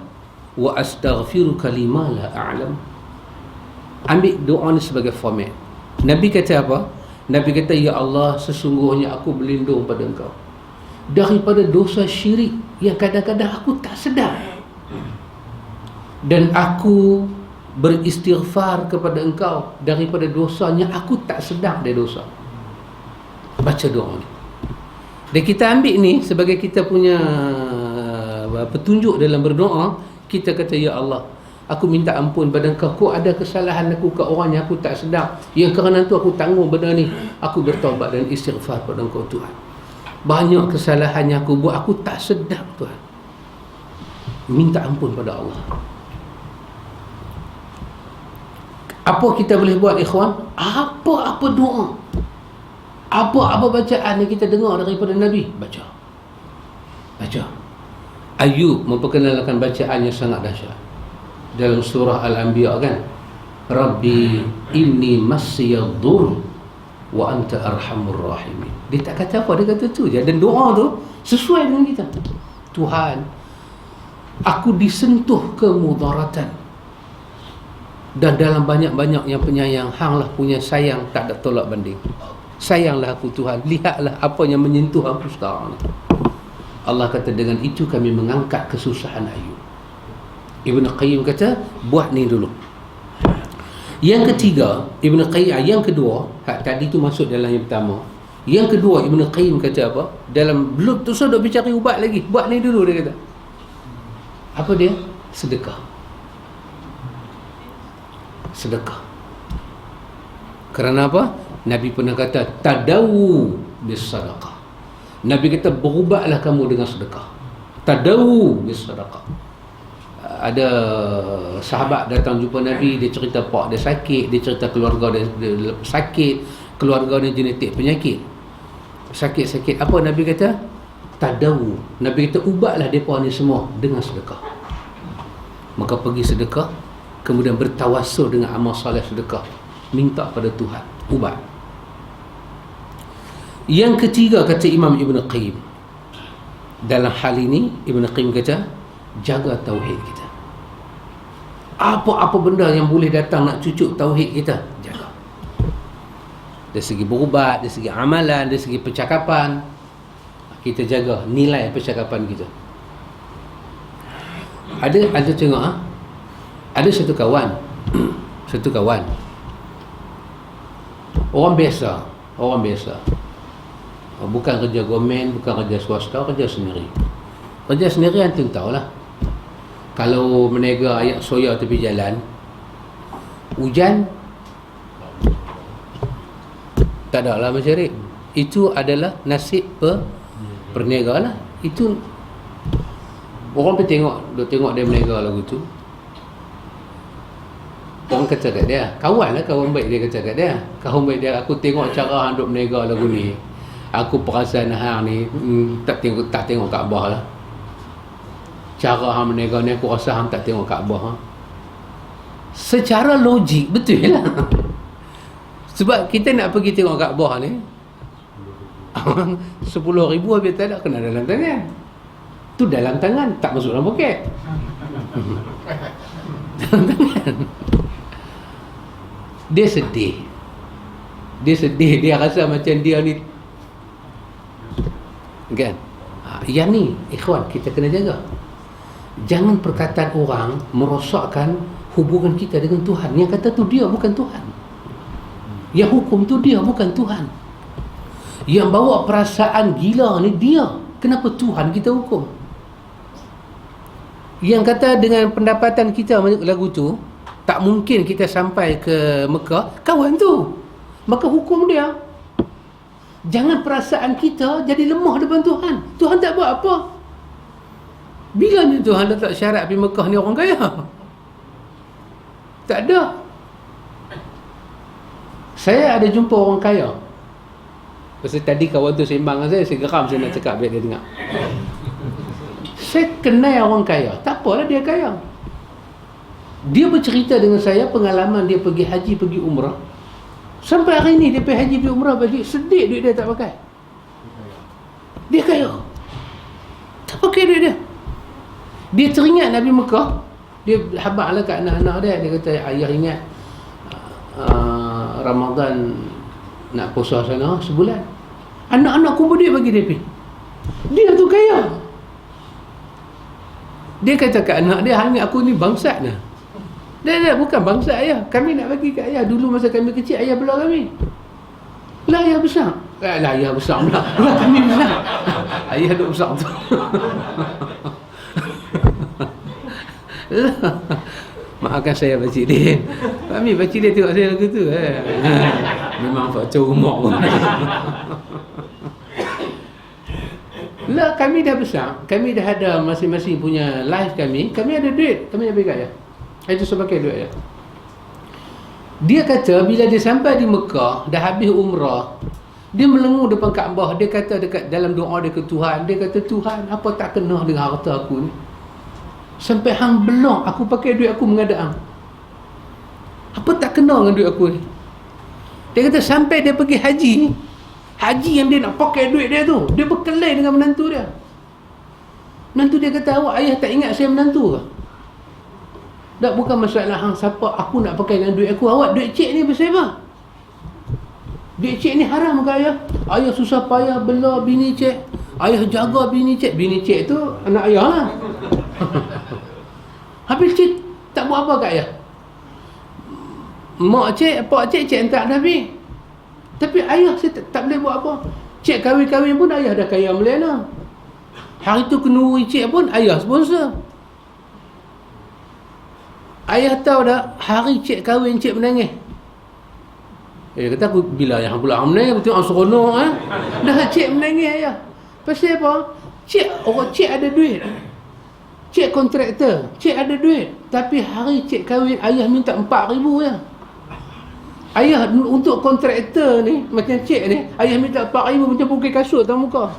wa astaghfiruka lima la a'lam. Ambil doa ni sebagai format. Nabi kata apa? Nabi kata, ya Allah, sesungguhnya aku berlindung pada Engkau daripada dosa syirik yang kadang-kadang aku tak sedar, dan aku beristighfar kepada Engkau daripada dosa yang aku tak sedar dia dosa. Baca doa ni. Dan kita ambil ni sebagai kita punya petunjuk dalam berdoa. Kita kata, ya Allah, aku minta ampun pada Engkau. Kau ada kesalahan aku ke orang yang aku tak sedar, yang kerana tu aku tanggung benda ni. Aku bertaubat dan istighfar pada Engkau Tuhan. Banyak kesalahan yang aku buat, aku tak sedar Tuhan. Minta ampun pada Allah. Apa kita boleh buat, ikhwan? Apa-apa doa, apa-apa bacaan yang kita dengar daripada Nabi, baca. Ayub memperkenalkan bacaan yang sangat dahsyat dalam surah Al-Anbiya kan. Rabbi inni massiyadh-dhurr wa anta arhamur rahimin. Dia tak kata apa, dia kata tu je. Dan doa tu sesuai dengan kita. Tuhan, aku disentuh kemudaratan, dan dalam banyak-banyak yang penyayang, hanglah punya sayang tak ada tolak banding. Sayanglah aku Tuhan, lihatlah apa yang menyentuh aku sekarang ni. Allah kata, dengan itu kami mengangkat kesusahan Ayub. Ibn Qayyim kata, buat ni dulu. Yang ketiga, Ibn Qayyim, yang kedua, tadi tu masuk dalam yang pertama. Yang kedua, Ibn Qayyim kata apa? Dalam belum tu sudah bicara ubat lagi. Buat ni dulu, dia kata. Apa dia? Sedekah. Sedekah. Kerana apa? Nabi pernah kata, tadawu bis sadaqah. Nabi kata, berubatlah kamu dengan sedekah. Tadawu bis sadaqah. Ada sahabat datang jumpa Nabi, dia cerita pak dia sakit, dia cerita keluarga dia sakit, keluarga dia genetik penyakit, sakit-sakit. Apa Nabi kata? Tadawu. Nabi kata, ubatlah mereka ni semua dengan sedekah. Maka pergi sedekah, kemudian bertawassul dengan amal soleh sedekah, minta pada Tuhan, ubat. Yang ketiga, kata Imam Ibn Qayyim, dalam hal ini Ibn Qayyim kata, jaga tauhid kita. Apa-apa benda yang boleh datang nak cucuk tauhid kita, jaga. Dari segi berubat, dari segi amalan, dari segi percakapan, kita jaga nilai percakapan kita. Ada tengok ada satu kawan orang biasa, bukan kerja government, bukan kerja swasta, kerja sendiri. Kerja sendiri antum tahulah, kalau menega ayak soya tepi jalan, hujan tak ada lah mencari. Itu adalah nasib pernega lah. Itu orang pergi tengok dia menega lagu tu. Orang kata kat dia, kawan baik dia kata kat dia, kawan baik dia, aku tengok cara hang duk menega lagu ni, aku perasan hang ni tak tengok Kaabah lah. Cara hang menega ni aku rasa hang tak tengok Kaabah. Secara logik betul lah. Sebab kita nak pergi tengok Kaabah ni 10,000 habis tak ada, kena dalam tangan. Tu dalam tangan, tak masuk dalam poket. Dalam tangan. Dia sedih, dia rasa macam dia ni kan. Yang ni ikhwan, kita kena jaga. Jangan perkataan orang merosakkan hubungan kita dengan Tuhan. Yang kata tu dia bukan Tuhan, yang hukum tu dia bukan Tuhan, yang bawa perasaan gila ni dia. Kenapa Tuhan kita hukum? Yang kata dengan pendapatan kita lagu tu tak mungkin kita sampai ke Mekah, kawan tu, maka hukum dia. Jangan perasaan kita jadi lemah depan Tuhan. Tuhan tak buat apa. Bila ni Tuhan letak syarat pergi Mekah ni orang kaya? Tak ada. Saya ada jumpa orang kaya. Pasal tadi kawan tu sembang dengan saya geram, saya nak cakap biar dia dengar. Saya kenal orang kaya, tak apalah dia kaya. Dia bercerita dengan saya pengalaman dia pergi haji, pergi umrah. Sampai hari ni dia pergi haji, pergi umrah, balik sedih duit dia tak pakai. Dia kaya, tak pakai duit dia. Dia teringat Nabi Mekah. Dia habaklah kat anak-anak dia. Dia kata, ayah ingat Ramadan nak puasa sana sebulan. Anak-anak kumpul duit bagi dia pergi. Dia tu kaya. Dia kata kat anak dia, ingat aku ni bangsat dah. Dia bukan bangsa ayah. Kami nak bagi kat ayah. Dulu masa kami kecil, ayah belah kami. Lah ayah besar. Lah ayah besar pula. Lah kami besar. Ayah duk besar tu. Maafkan saya Pak Cik Din. Kami Pak Cik Din tengok saya lagu tu. Memang faktor rumah pun. Lah kami dah besar. Kami dah ada masing-masing punya life kami. Kami ada duit. Kami nak bagi kat ayah. Itu sebagai duit dia. Dia kata bila dia sampai di Mekah, dah habis umrah, dia melengur depan Kaabah. Dia kata dekat dalam doa dia ke Tuhan, dia kata, Tuhan, apa tak kena dengan harta aku ni? Sampai hang belok aku pakai duit aku menghadap hang. Apa tak kena dengan duit aku ni? Dia kata sampai dia pergi haji yang dia nak pakai duit dia tu, dia berkelahi dengan menantu dia. Menantu dia kata, awak ayah tak ingat saya menantu ke? Tak, bukan masalah hang siapa aku nak pakai dengan duit aku. Awak duit cik ni pasal apa? Duit cik ni haram ke ayah? Ayah susah payah bela bini cik, ayah jaga bini cik. Bini cik tu anak ayah lah. Habis cik tak buat apa kat ayah. Mak cik, pak cik hantar dah habis. Tapi ayah saya tak boleh buat apa. Cik kahwin-kahwin pun ayah dah kaya melena. Hari tu kenduri cik pun ayah sponsor. Ayah tahu dah, hari cik kahwin cik menangis. Dia kata, aku bila ayah pula menangis, betul orang seronok Dah cik menangis ayah. Pasal apa? Cik ada duit. Cik kontraktor, cik ada duit. Tapi hari cik kahwin, ayah minta 4,000 je. Ayah untuk kontraktor ni, macam cik ni, ayah minta 4,000 macam pukul kasut atas muka.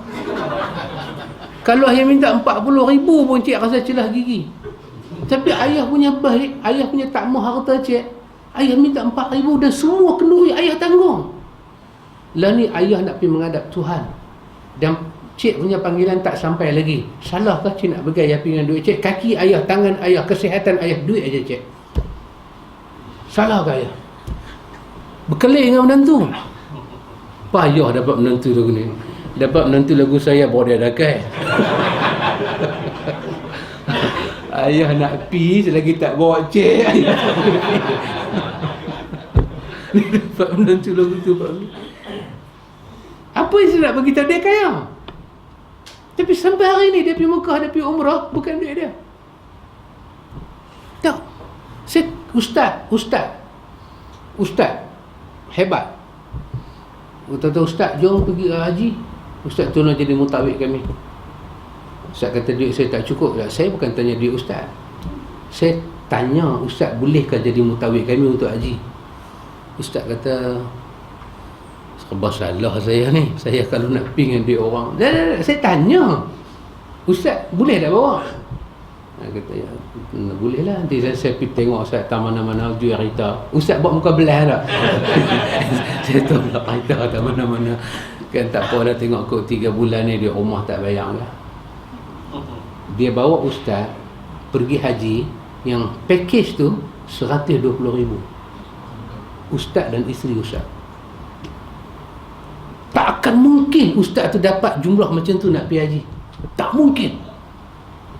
Kalau ayah minta 40,000 pun cik rasa celah gigi. Tapi ayah punya baik, ayah punya tak mahu harta cik, ayah minta 4,000 dan semua kenduri ayah tanggung. Lah ni ayah nak pergi menghadap Tuhan, dan cik punya panggilan tak sampai lagi. Salahkah cik nak pergi ayah pergi dengan duit cik? Kaki ayah, tangan ayah, kesihatan ayah, duit aja cik. Salahkah ayah? Berkelahi dengan menantu. Payah dapat menantu lagu ni. Dapat menantu lagu saya bawa dia dakai. Ayah nak pi selagi tak bawa cik. Ayah tak boleh pi. Ni dapat menantu lagu tu. Apa yang saya nak beritahu dia kaya? Tapi sampai hari ni dia pergi Mekah, dia pergi umrah, bukan duit dia. Tak. Saya Ustaz hebat. Kata ustaz, jom pergi haji. Ustaz tolong jadi mutawid kami. Ustaz kata duit saya tak cukup. Saya bukan tanya duit ustaz. Saya tanya ustaz bolehkah jadi mutawid kami untuk haji. Ustaz kata, serba salah saya ni. Saya kalau nak pergi dengan duit orang. Saya tanya, ustaz boleh tak bawa? Dia kata, ya boleh lah. Nanti saya pergi tengok ustaz tak mana-mana jual kereta. Ustaz buat muka belah tak? Saya tolak kereta tak mana-mana. Kan tak apa dah, tengok kot 3 bulan ni dia rumah tak bayar lah. Dia bawa ustaz pergi haji yang package tu 120,000. Ustaz dan isteri ustaz. Tak akan mungkin ustaz tu dapat jumlah macam tu nak pergi haji. Tak mungkin.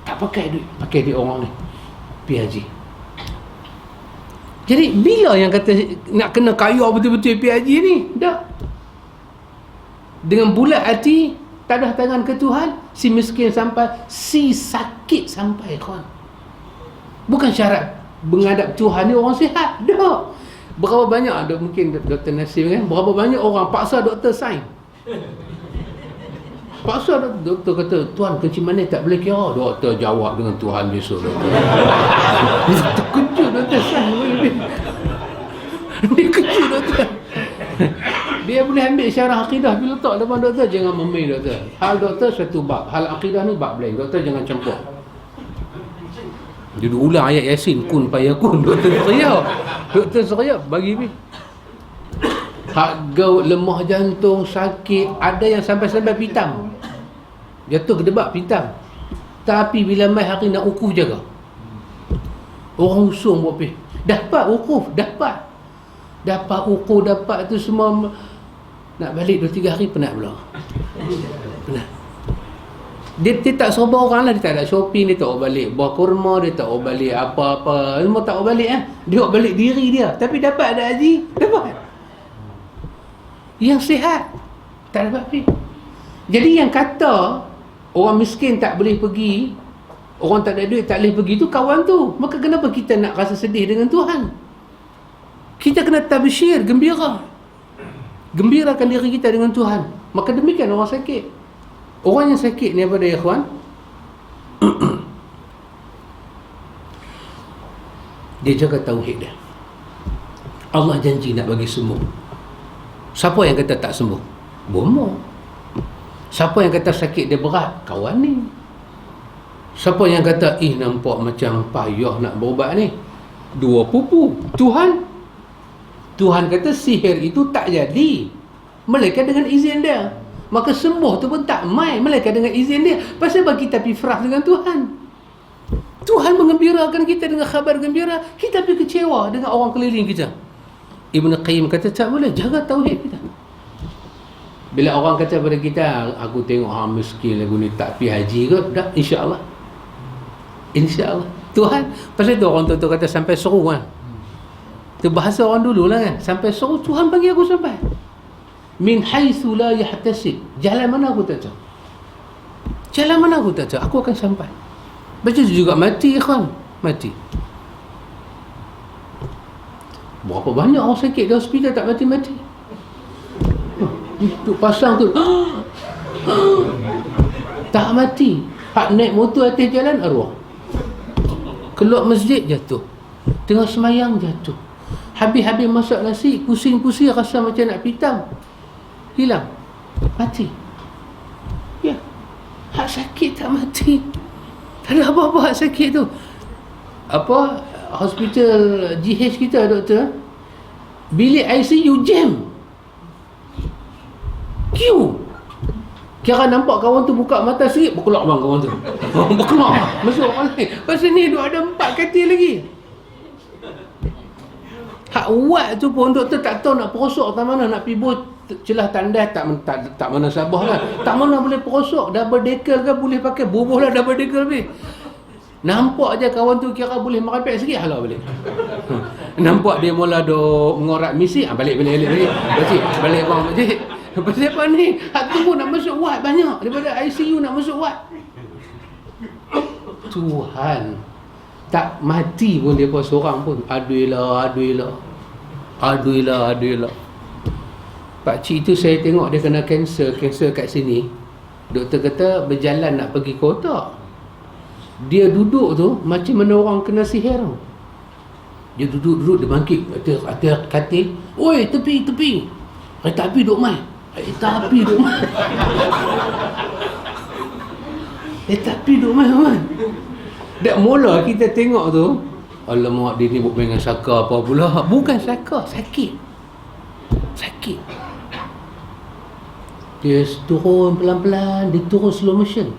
Tak pakai duit, pakai duit orang ni pergi haji. Jadi bila yang kata nak kena kaya betul-betul pergi haji ni? Dah. Dengan bulat hati, tadah tangan ke Tuhan, si miskin sampai, si sakit sampai, kawan. Bukan syarat menghadap Tuhan ni orang sihat. Dah. Berapa banyak, mungkin Dr. Nasim kan, berapa banyak orang paksa doktor sign. Paksa doktor kata, tuan kencing manis tak boleh kira. Doktor jawab dengan Tuhan besok. Doktor kejut doktor sign. Dia kejut doktor. Dia boleh ambil syarah akidah, bila letak depan doktor, jangan memain doktor. Hal doktor satu bab, hal akidah ni bab lain. Doktor jangan campur. Dia ulang ayat Yasin, kun payakun. Doktor seriap bagi ni. Hak gaut, lemah jantung, sakit, ada yang sampai-sampai pitam. Jatuh ke debak pitam. Tapi bila mai hari nak ukuf jaga. Orang usung buat pergi. Dapat ukuf, dapat ukuf, dapat tu semua. Nak balik 2-3 hari penat pula. Penat. Dia tak sabar orang lah. Dia tak ada shopping, dia tak balik buah kurma, dia tak balik apa-apa. Semua tak balik Dia balik diri dia. Tapi dapat ada haji, dapat. Yang sihat tak dapat pergi. Jadi yang kata orang miskin tak boleh pergi, orang tak ada duit tak boleh pergi, tu kawan tu. Maka kenapa kita nak rasa sedih dengan Tuhan? Kita kena tabsyir, gembirakan diri kita dengan Tuhan. Maka demikian orang sakit. Orang yang sakit ni apa dia, ikhwan? Dia jaga tauhid dia. Allah janji nak bagi sembuh. Siapa yang kata tak sembuh? Bomoh. Siapa yang kata sakit dia berat? Kawan ni. Siapa yang kata nampak macam payah nak berubat ni? 2 pupu. Tuhan. Tuhan kata sihir itu tak jadi melainkan dengan izin dia. Maka sembuh tu pun tak mai melainkan dengan izin dia. Pasal bagi kita pergi frah dengan Tuhan. Tuhan mengembirakan kita dengan khabar gembira, kita pergi kecewa dengan orang keliling kita. Ibn Qayyim kata tak boleh, jaga tauhid kita. Bila orang kata pada kita, aku tengok hang miskin lagu ni tak pergi haji ke, dah insya-Allah. Insya-Allah. Tuhan, pasal tu orang tu kata sampai seru kan. Tu bahasa orang dulu lah kan, sampai seru Tuhan bagi aku sampai. Min haitsu la yahtasib. Jalan mana aku tak tahu. Jalan mana aku tak tahu, aku akan sampai. Macam tu juga mati ikhwan, mati. Berapa banyak orang sakit di hospital tak mati-mati. Duk pasang tu tak mati. Hak naik motor atas jalan arwah. Keluar masjid jatuh. Tengah semayang jatuh. Habis-habis masak nasi, pusing-pusing rasa macam nak pitam. Hilang. Mati. Ya. Hak sakit tak mati. Tak ada apa-apa hak sakit tu. Apa hospital GH kita doktor, bilik ICU jam. Queue. Kira nampak kawan tu buka mata sikit, berkeluar bang kawan tu. Berkeluar. Masuk orang lain. Pasal ni ada 4 katil lagi. Hak uat tu pun doktor tak tahu nak perosok tak mana, nak pergi celah tandas tak mana Sabah kan. Tak mana boleh perosok, double decker ke boleh pakai, bubuh lah double decker lebih. Nampak je kawan tu kira boleh merapek sikit, halau balik. Nampak dia mula duk mengorak misi, balik. Pakcik, balik bang pakcik. Pasal apa ni? Hak tu pun nak masuk wad banyak daripada ICU nak masuk wad. Tuhan tak mati pun dia pun seorang pun. Aduilah. Pakcik tu saya tengok dia kena kanser kat sini. Doktor kata berjalan nak pergi kota. Dia duduk tu macam mana orang kena sihir tu. Dia duduk dia bangkit atas katil. Oi, tepi. Tapi duk mai. Tapi duk mai. Dak mula kita tengok tu, alamak dia ni buat dengan saka apa pula. Bukan saka, sakit. Dia turun pelan-pelan, dia turun slow motion.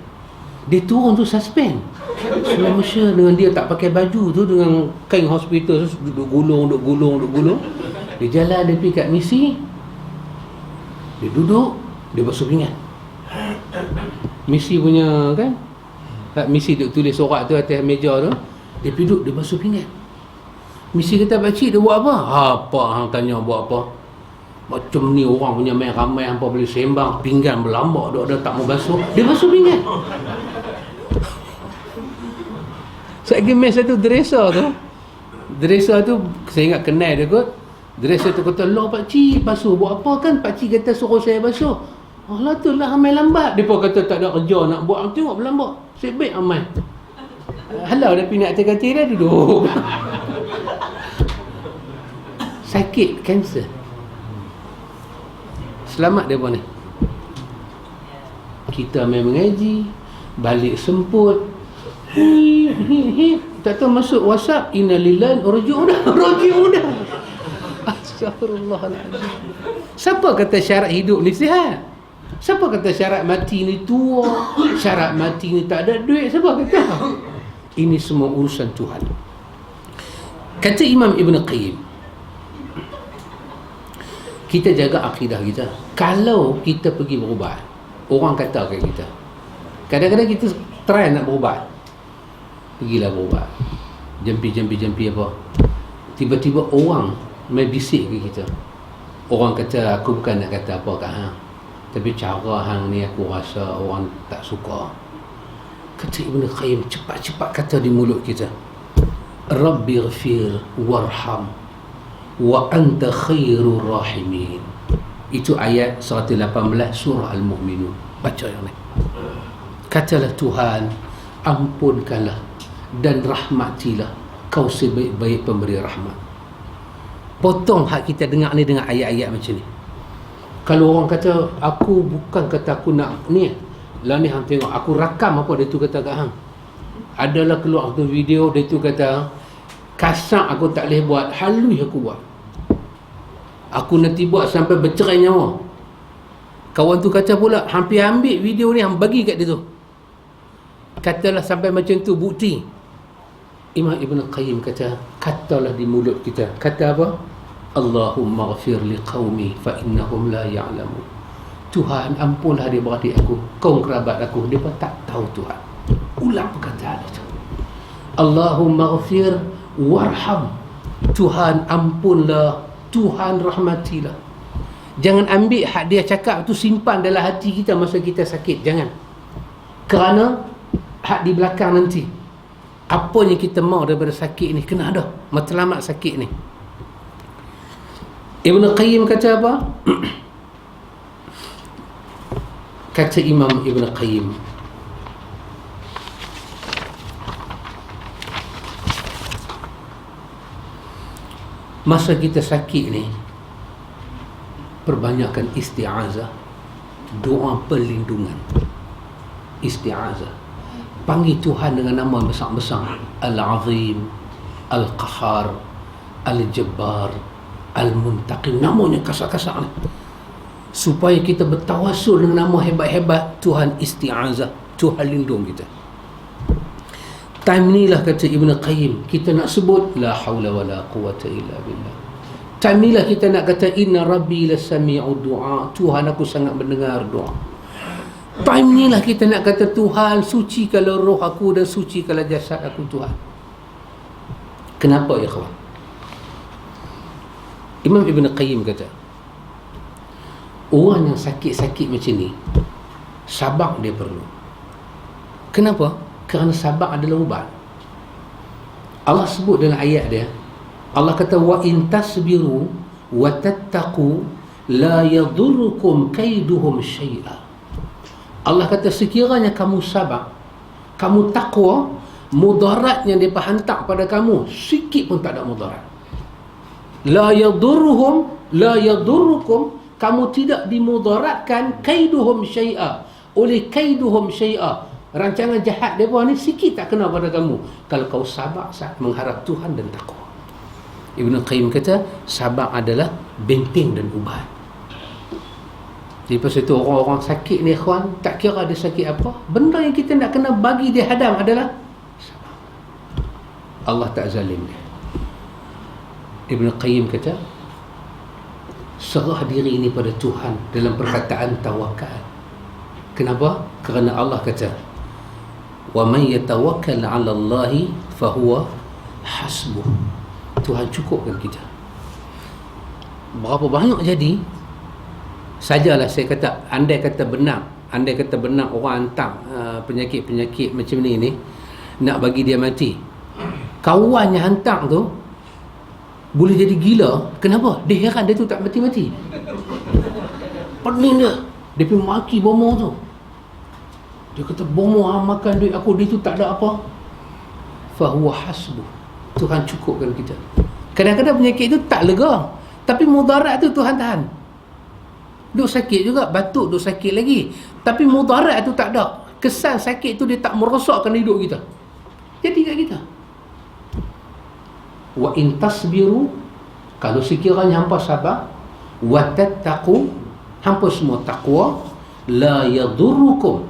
Dia turun tu suspend. Slow motion dengan dia tak pakai baju tu, dengan kain hospital tu duduk gulung. Dia jalan, dia pergi kat misi. Dia duduk, dia basuh pinggan. Misi punya kan, misi duk tulis surat tu atas meja tu. Dia duduk, dia basuh pinggan. Misi kata, pakcik dia buat apa? Apa hang tanya buat apa? Macam ni orang punya main ramai, hampa boleh sembang, pinggan berlambak duk ada tak mau basuh. Dia basuh pinggan. Saya mes satu dresser tu saya ingat kenal dia kot. Dresser tu kata, "Lah pakcik basuh buat apa kan? Pakcik kata suruh saya basuh." "Alah tu lah amai lambat." Dia pun kata tak ada kerja nak buat. Tengok berlambat. Saya baik amai. Halau dia pergi nak atas katil dia duduk. Sakit kanser. Selamat dia pun ni. Kita main mengaji, balik semput. Tak tahu masuk WhatsApp, innalillahi wa raji'un. Astagfirullahaladzim. Siapa kata syarat hidup ni sihat? Siapa kata syarat mati ni tua? Syarat mati ni tak ada duit? Siapa kata? Ini semua urusan Tuhan. Kata Imam Ibn Qayyim, kita jaga akidah kita. Kalau kita pergi berubat, orang kata kat kita, kadang-kadang kita try nak berubat, pergilah berubat, jampi apa, tiba-tiba orang main bisik ke kita. Orang kata, aku bukan nak kata apa kat hang, tapi cara hang ni aku rasa orang tak suka. Kata Ibn Qayyim, cepat-cepat kata di mulut kita, Rabbighfir warham wa anta khairur rahimin. Itu ayat 118 surah Al-Mu'minun. Baca yang ni. Katalah Tuhan, ampunkanlah dan rahmatilah, kau sebaik-baik pemberi rahmat. Potong hak kita dengar ni dengan ayat-ayat macam ni. Kalau orang kata, aku bukan kata aku nak ni, lah ni hang tengok, aku rakam apa dia tu kata kat hang. Adalah keluar tu video dia tu kata, kasar aku tak boleh buat, halus aku buat. Aku nanti buat sampai bercerai nyawa. Kawan tu kata pula, hampir ambil video ni, hang bagi kat dia tu. Katalah sampai macam tu, bukti. Imam Ibn Qayyim kata, katalah di mulut kita. Kata apa? Allahumma ghafir li qawmi fa innahum la ya'lamun. Tuhan, ampunlah adik-beradik aku, kaum kerabat aku, mereka tak tahu Tuhan. Ulang perkataan itu. Allahumma ghafir warham. Tuhan, ampunlah. Tuhan, rahmatilah. Jangan ambil hak dia cakap tu simpan dalam hati kita masa kita sakit. Jangan. Kerana hak di belakang nanti, apa yang kita mau daripada sakit ni, kena ada matlamat sakit ni. Ibn Qayyim kata apa? Kata Imam Ibn Qayyim, masa kita sakit ni, perbanyakkan isti'azah, doa perlindungan. Isti'azah, panggil Tuhan dengan nama besar-besar, Al-Azim, Al-Qahar, Al-Jabbar, Al-Muntaqim, namanya kasar-kasar ni, supaya kita bertawasul dengan nama hebat-hebat. Tuhan isti'azah, Tuhan lindung kita. Time ni lah, kata Ibn Qayyim, kita nak sebut la hawla wa la quwata illa billah. Time ni lah kita nak kata inna rabbi la sami'u du'a, Tuhan aku sangat mendengar doa. Time ni lah kita nak kata Tuhan, suci kalau roh aku dan suci kalau jasad aku Tuhan. Kenapa ya kawan? Imam Ibn Qayyim kata, orang yang sakit-sakit macam ni, sabar dia perlu. Kenapa? Kerana sabar adalah ubat. Allah sebut dalam ayat dia, Allah kata wa in tasbiru wa tattaqu la yadurrukum kaiduhum syai'a. Allah kata sekiranya kamu sabar, kamu takwa, mudarat yang mereka hantar pada kamu sikit pun tak ada mudarat. La yadurrukum, kamu tidak dimudaratkan, kaiduhum syai'a, oleh kaiduhum syai'a, rancangan jahat mereka ni sikit tak kena pada kamu kalau kau sabar saat mengharap Tuhan dan takwa. Ibn Qayyim kata sabar adalah benteng dan ubat. Jadi pasal itu orang-orang sakit ni ikhwan, tak kira dia sakit apa, benda yang kita nak kena bagi dia hadam adalah sabar. Allah tak zalim dia. Ibn Qayyim kata serah diri ini pada Tuhan dalam perkataan tawakal. Kenapa? Kerana Allah kata wa man yatawakkal 'ala Allahi fahuwa hasbuh. Tuhan cukupkan kita. Berapa banyak jadi, sajalah saya kata, andai kata benar orang hantar penyakit-penyakit macam ni nak bagi dia mati, kawannya hantar tu boleh jadi gila. Kenapa? Dia heran dia tu tak mati-mati. Pening dia pergi maki bomoh tu. Dia kata bomoh makan duit aku, dia tu tak ada apa. Fahuwa hasbuh. Tuhan cukupkan kita. Kadang-kadang penyakit itu tak lega, tapi mudarat tu Tuhan tahan. Duk sakit juga, batuk duk sakit lagi, tapi mudarat tu tak ada. Kesan sakit tu dia tak merosakkan hidup kita. Jadi kat kita. Wa in tasbiru, kalau sekiranya hampa sabar, wa tattaqu, hampa semua takwa, la yadurrukum,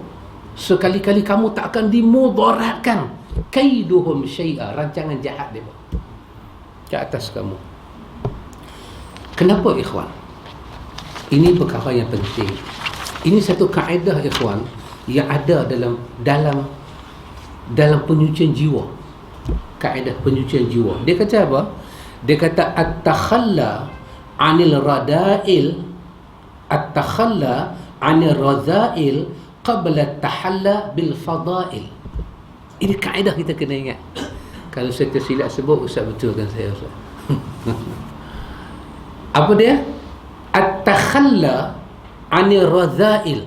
sekali-kali kamu tak akan dimudaratkan, kaiduhum syai'a, rancangan jahat dia ke atas kamu. Kenapa ikhwan? Ini perkara yang penting. Ini satu kaedah ikhwan yang ada dalam penyucian jiwa. Kaedah penyucian jiwa. Dia kata apa? Dia kata at-takhalla 'anil radail, at-takhalla 'anil radhail qabla at-tahalla bil fadail. Ini kaedah kita kena ingat. Kalau saya tersilap sebut, Ustaz betulkan saya, Ustaz. Apa dia? At-takhalla 'anil radhail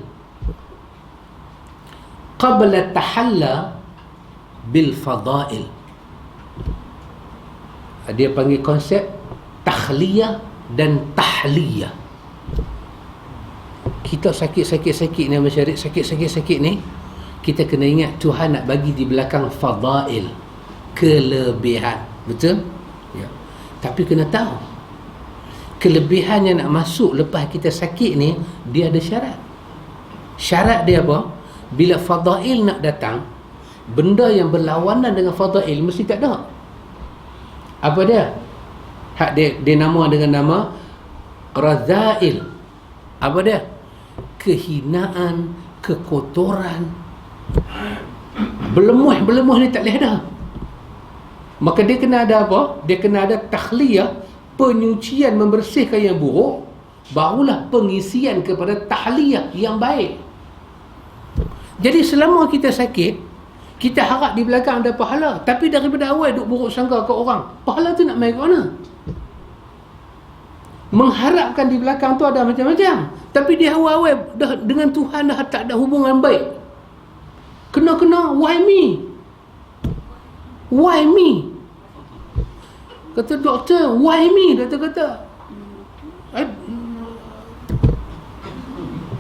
qabla tahalla bil fadail. Dia panggil konsep takhliyah dan tahliyah. Kita sakit-sakit ni, masyarakat sakit-sakit ni, kita kena ingat Tuhan nak bagi di belakang fadail, kelebihan. Betul? Ya. Tapi kena tahu, kelebihannya nak masuk lepas kita sakit ni, dia ada syarat. Syarat dia apa? Bila fadail nak datang, benda yang berlawanan dengan fadail mesti tak ada. Apa dia? Dia nama dengan nama razail. Apa dia? Kehinaan, kekotoran. Belemuh ni tak boleh ada. Maka dia kena ada apa? Dia kena ada takhliyah, penyucian, membersihkan yang buruk, barulah pengisian kepada tahliyah yang baik. Jadi selama kita sakit, kita harap di belakang ada pahala, tapi daripada awal duk buruk sangka ke orang, pahala tu nak main ke mana? Mengharapkan di belakang tu ada macam-macam, tapi di awal-awal dah dengan Tuhan dah tak ada hubungan baik. Kena why me? Why me? Kata doktor, why me? Doktor kata,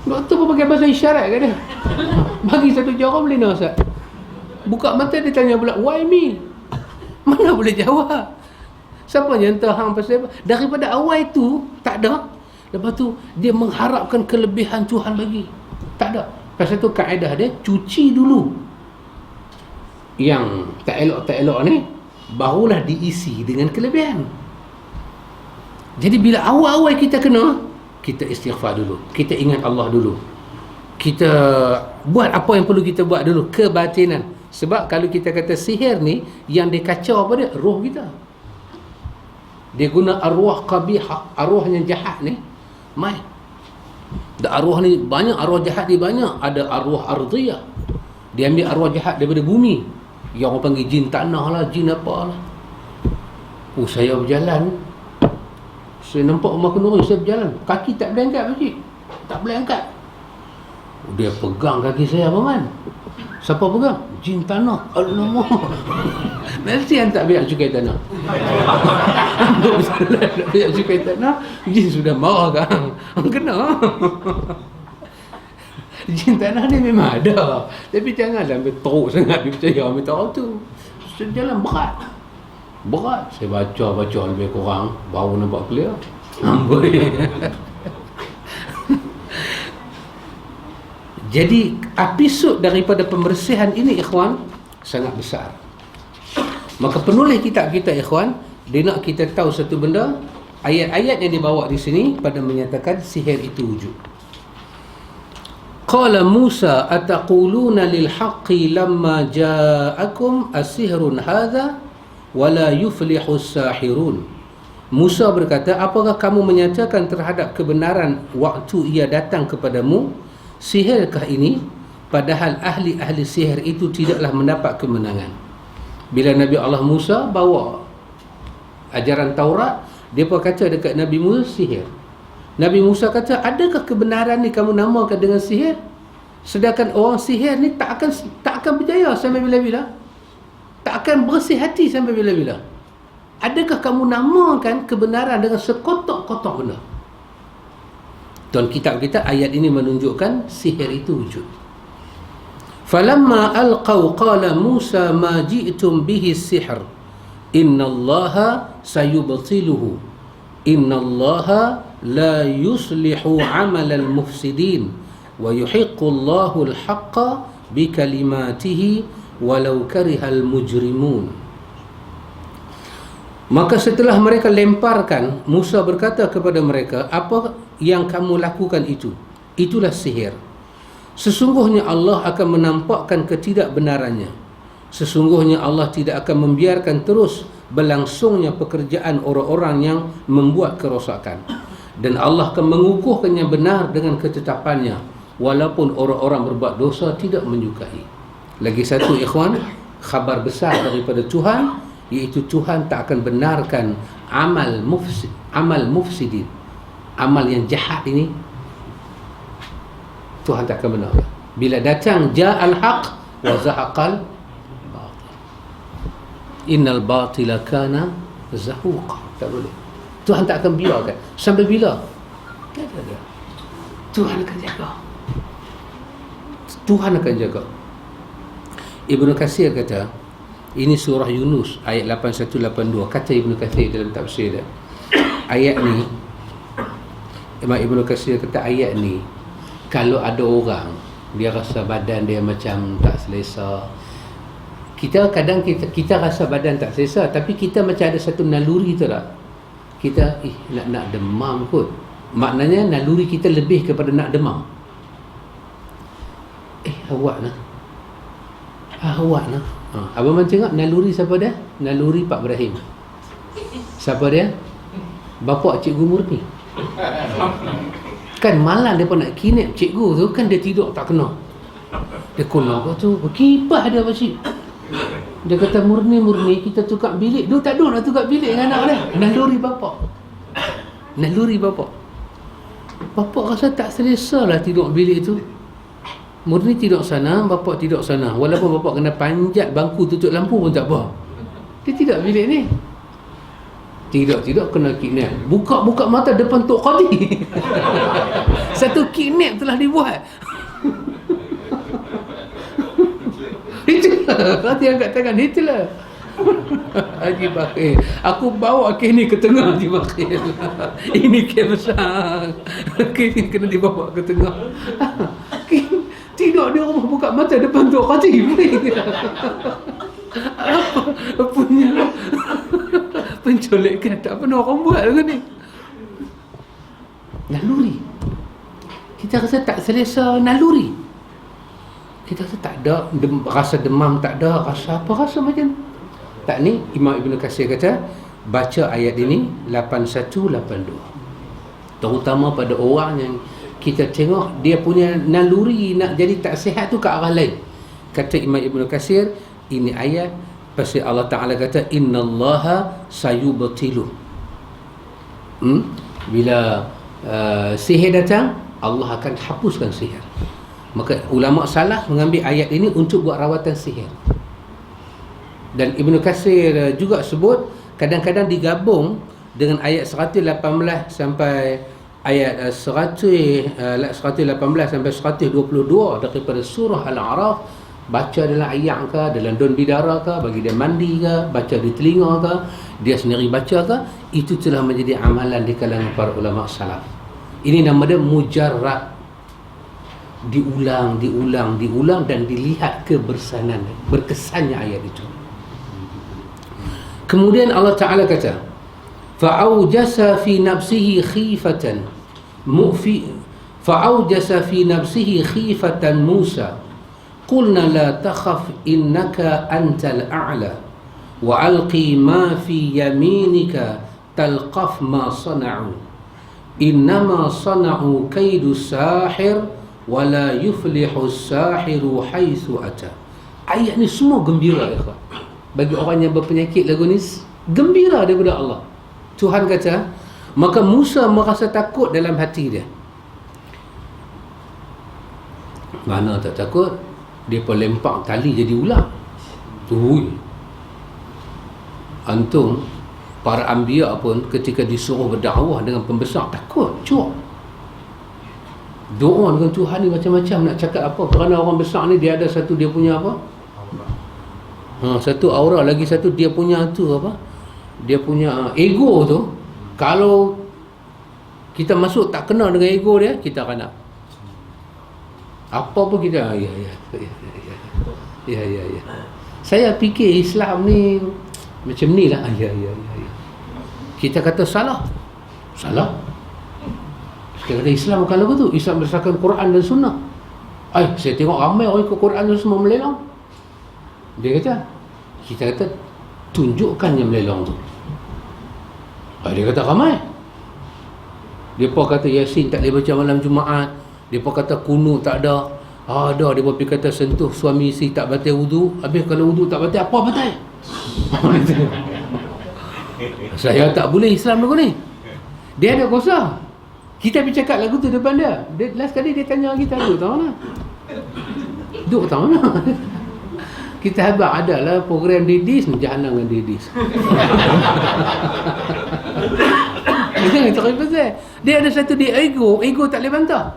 doktor pun pakai bahasa isyarat kat dia. Bagi satu jawab boleh tak Ustaz? Buka mata dia tanya pula, why me? Mana boleh jawab? Siapa yang entah hang pasal apa? Daripada awal tu tak ada. Lepas tu dia mengharapkan kelebihan Tuhan bagi. Tak ada. Pasal tu kaedah dia, cuci dulu yang tak elok ni, barulah diisi dengan kelebihan. Jadi bila awal-awal kita kena, kita istighfar dulu, kita ingat Allah dulu, kita buat apa yang perlu kita buat dulu, kebatinan. Sebab kalau kita kata sihir ni, yang dia kacau apa dia? Roh kita. Dia guna arwah qabihah, arwah yang jahat ni mai. Arwah ni banyak, arwah jahat ni banyak. Ada arwah ardhiyah, dia ambil arwah jahat daripada bumi, yang orang panggil jin tanah lah, jin apa lah. Saya berjalan, saya nampak rumah kenduri, saya berjalan, kaki tak boleh angkat pakcik, tak boleh angkat. Dia pegang kaki saya, paman. Siapa pegang? Jin tanah. Alamak. Mesti yang tak biar cukai tanah. Tak biar cukai tanah, jin sudah marah kan. Kena. Jin tanah ni memang ada, tapi janganlah ambil teruk sangat dia percaya ambil tahu tu. Jalan berat. Saya baca lebih kurang baru nampak clear. Amboi. Jadi episod daripada pembersihan ini ikhwan sangat besar. Maka penulis kitab kita ikhwan, dia nak kita tahu satu benda, ayat-ayat yang dibawa di sini pada menyatakan sihir itu wujud. Qala Musa ataquluna lil haqqi lamma ja'akum asihrun hadha wala yuflihu as-sahirun. Musa berkata, apakah kamu menyatakan terhadap kebenaran waktu ia datang kepadamu? Sihirkah ini? Padahal ahli-ahli sihir itu tidaklah mendapat kemenangan. Bila Nabi Allah Musa bawa ajaran Taurat, dia pun kata dekat Nabi Musa sihir. Nabi Musa kata, adakah kebenaran ni kamu namakan dengan sihir? Sedangkan orang sihir ni tak akan berjaya sampai bila-bila, tak akan bersih hati sampai bila-bila. Adakah kamu namakan kebenaran dengan sekotak-kotak benda? Tuan kitab kita, ayat ini menunjukkan sihir itu wujud. Falamma alqaw qala Musa ma ji'tum bihi sihr innallaha sayubtiluhu innallaha la yuslihu 'amalal mufsidin wa yuhiqqu Allahu al-haqqa bikalimatihi walau karihal mujrimun. Maka setelah mereka lemparkan, Musa berkata kepada mereka, apa yang kamu lakukan itu? Itulah sihir. Sesungguhnya Allah akan menampakkan ketidakbenarannya. Sesungguhnya Allah tidak akan membiarkan terus berlangsungnya pekerjaan orang-orang yang membuat kerosakan. Dan Allah akan mengukuhkan yang benar dengan ketetapannya, walaupun orang-orang berbuat dosa tidak menyukai. Lagi satu ikhwan, khabar besar daripada Tuhan, iaitu Tuhan tak akan benarkan amal mufsidin, amal yang jahat ini Tuhan tak akan benarkan. Bila datang ja'al haq wa zahaqal batil, innal batila kana zahuqa. Tak boleh, Tuhan tak akan biarkan. Sampai bila? Tak ada. Tuhan akan jaga. Tuhan akan jaga. Ibnu Katsir kata, ini surah Yunus ayat 81-82. Kata Ibnu Katsir dalam tafsir dia, ayat ni Imam Ibn Katsir kata ayat ni, kalau ada orang dia rasa badan dia macam tak selesa, kita kadang kita rasa badan tak selesa, tapi kita macam ada satu naluri tu tak, kita nak demam kot, maknanya naluri kita lebih kepada nak demam. Awak nak Abang Man tengok naluri siapa dia? Naluri Pak Ibrahim. Siapa dia? Bapa Cikgu Murni. Kan malam dia pun nak kidnap cikgu tu, kan dia tidur tak kena. Dia kena apa tu? Kipas dia pakcik. Dia kata Murni kita tukar bilik. Dia tak ada nak tukar bilik dengan anak dia. Naluri bapa. Bapa rasa tak selesa lah tidur bilik tu. Murni tidur sana, bapa tidur sana. Walaupun bapa kena panjat bangku tutup lampu pun tak apa. Dia tidur bilik ni. Tidak kena kidnap. Buka mata depan Tok Qadi. Satu kidnap telah dibuat. Itulah Haji angkat tangan. Itulah Haji Bakir. Aku bawa kes ni ke tengah, Haji Bakir. Ini kes besar. Kes ni kena dibawa ke tengah. Tidak, dia rumah buka mata depan Tok Qadi. Apa punya penculikan, tak pernah orang buat ke ni. Naluri. Kita rasa tak selesa naluri. Kita rasa tak ada, rasa demam tak ada, rasa apa, rasa macam tak ni. Imam Ibn Katsir kata, baca ayat ini 81-82. Terutama pada orang yang kita tengok dia punya naluri nak jadi tak sihat tu ke arah lain. Kata Imam Ibn Katsir, ini ayat pasal Allah Ta'ala kata innallaha sayubtilu. Bila sihir datang, Allah akan hapuskan sihir. Maka ulama salah mengambil ayat ini untuk buat rawatan sihir. Dan Ibn Katsir juga sebut kadang-kadang digabung dengan ayat 118 sampai ayat 118 sampai 122 daripada surah Al-A'raf. Baca dalam ayat ke, dalam daun bidara ke, bagi dia mandi ke, baca di telinga ke, dia sendiri baca ke, itu telah menjadi amalan di kalangan para ulama salaf. Ini nama dia mujarrad. Diulang dan dilihat berkesannya ayat itu. Kemudian Allah Ta'ala kata, fa'aujasa fi nafsihi khifatan Musa قلنا لا تخف إنك أنت الأعلى وألقي ما في يمينك تلقف ما صنعوا إنما صنعوا كيد الساحر ولا يفلح الساحر حيث أتى. Ayat ni semua gembira ya kawan. Bagi orang yang berpenyakit lagu ni, gembira daripada Allah. Tuhan kata, maka Musa merasa takut dalam hati dia. Mana tak takut? Dia pun lempak tali jadi ular. Antum para anbiya pun ketika disuruh berdakwah dengan pembesar takut, cuak. Doa dengan Tuhan ni macam-macam nak cakap apa, kerana orang besar ni dia ada satu dia punya apa? Satu aura, lagi satu dia punya tu apa? Dia punya ego tu. Kalau kita masuk tak kena dengan ego dia, kita akan nak apa pun kita ya. Saya fikir Islam ni macam ni lah. Ya. Kita kata salah. Kita kata Islam bukan lagu tu. Islam berdasarkan Quran dan Sunnah. Saya tengok ramai orang ikut Quran dan semua melelang. Kita kata tunjukkan yang melelang tu. Dia kata ramai. Dia pun kata Yasin tak boleh baca malam Jumaat. Dia pun kata kunut tak ada. Ada, dia pun kata sentuh suami isteri tak batal wudu. Habis kalau wudu tak batal, apa batal? Saya tak boleh Islam lagu ni. Dia ada kuasa. Kita pergi cakap lagu tu depan dia. Last kali dia tanya kita, duduk tak mana? Duduk tak mana? Kita habis adalah program Didis, Jahanam dengan Didis. Dia ada satu dia ego tak boleh bantah.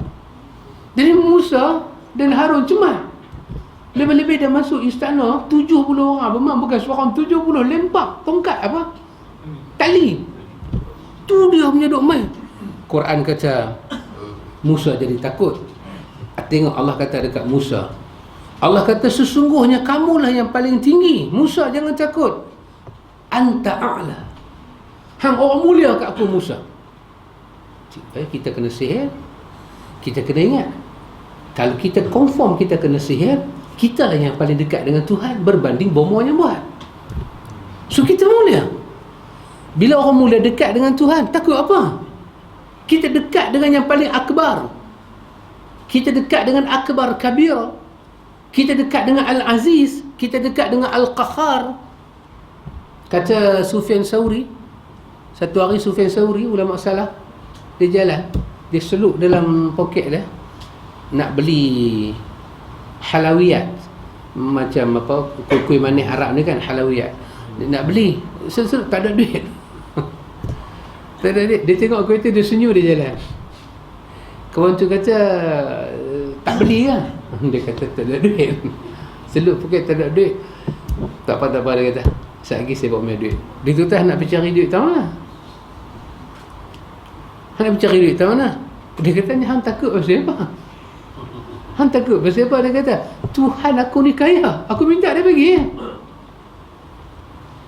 Jadi Musa dan Harun cemas. Lebih-lebih dia masuk istana 70 orang, memang bukan seorang, 70 lempak tongkat apa? Tali. Tu dia punya duk main. Quran kata Musa jadi takut. Tengok Allah kata dekat Musa, Allah kata sesungguhnya kamulah yang paling tinggi. Musa jangan takut. Anta a'la. Hang orang mulia kat aku Musa. Kita kena sihir. Kita kena ingat, kalau kita confirm kita kena sihir, kita lah yang paling dekat dengan Tuhan berbanding bomoh yang buat. So kita mulia. Bila orang mulia dekat dengan Tuhan, takut apa? Kita dekat dengan yang paling akbar. Kita dekat dengan akbar kabir. Kita dekat dengan Al-Aziz. Kita dekat dengan Al-Qahhar. Kata Sufyan Sauri, satu hari Sufyan Sauri, ulama salah, dia jalan, dia seluk dalam poket dia nak beli halawiyat, macam apa, kuih manis Arab ni kan, halawiyat. Dia nak beli, seluk tak ada duit. Tak ada duit. Dia tengok kuih tu, dia senyum, dia jalan. Kawan tu kata, tak beli lah. Dia kata tak ada duit. Seluk poket tak ada duit. Tak apa, dia kata, sekejap lagi saya bawa main duit. Dia tu tak nak pergi cari duit tahu mana. Hang nak cari duit tahu mana? Dia kata, hang takut pasal apa? Hang takut pasal apa? Dia kata, Tuhan aku ni kaya, aku minta dia bagi.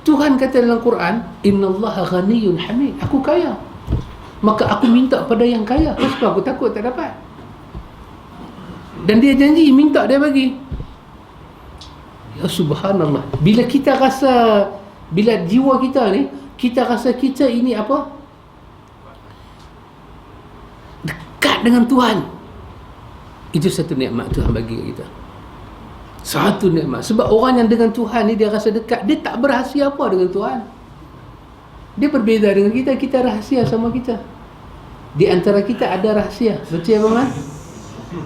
Tuhan kata dalam Quran, innallaha ghaniyyun hamid, aku kaya, maka aku minta pada yang kaya. Sebab aku takut tak dapat. Dan dia janji minta dia bagi. Ya subhanallah. Bila kita rasa, bila jiwa kita ni, kita rasa kita ini apa? Dekat dengan Tuhan. Itu satu nikmat Tuhan bagi kita. Satu nikmat. Sebab orang yang dengan Tuhan ni dia rasa dekat, dia tak berahsia apa dengan Tuhan. Dia berbeza dengan kita, kita rahsia sama kita. Di antara kita ada rahsia. Betul ya Abang?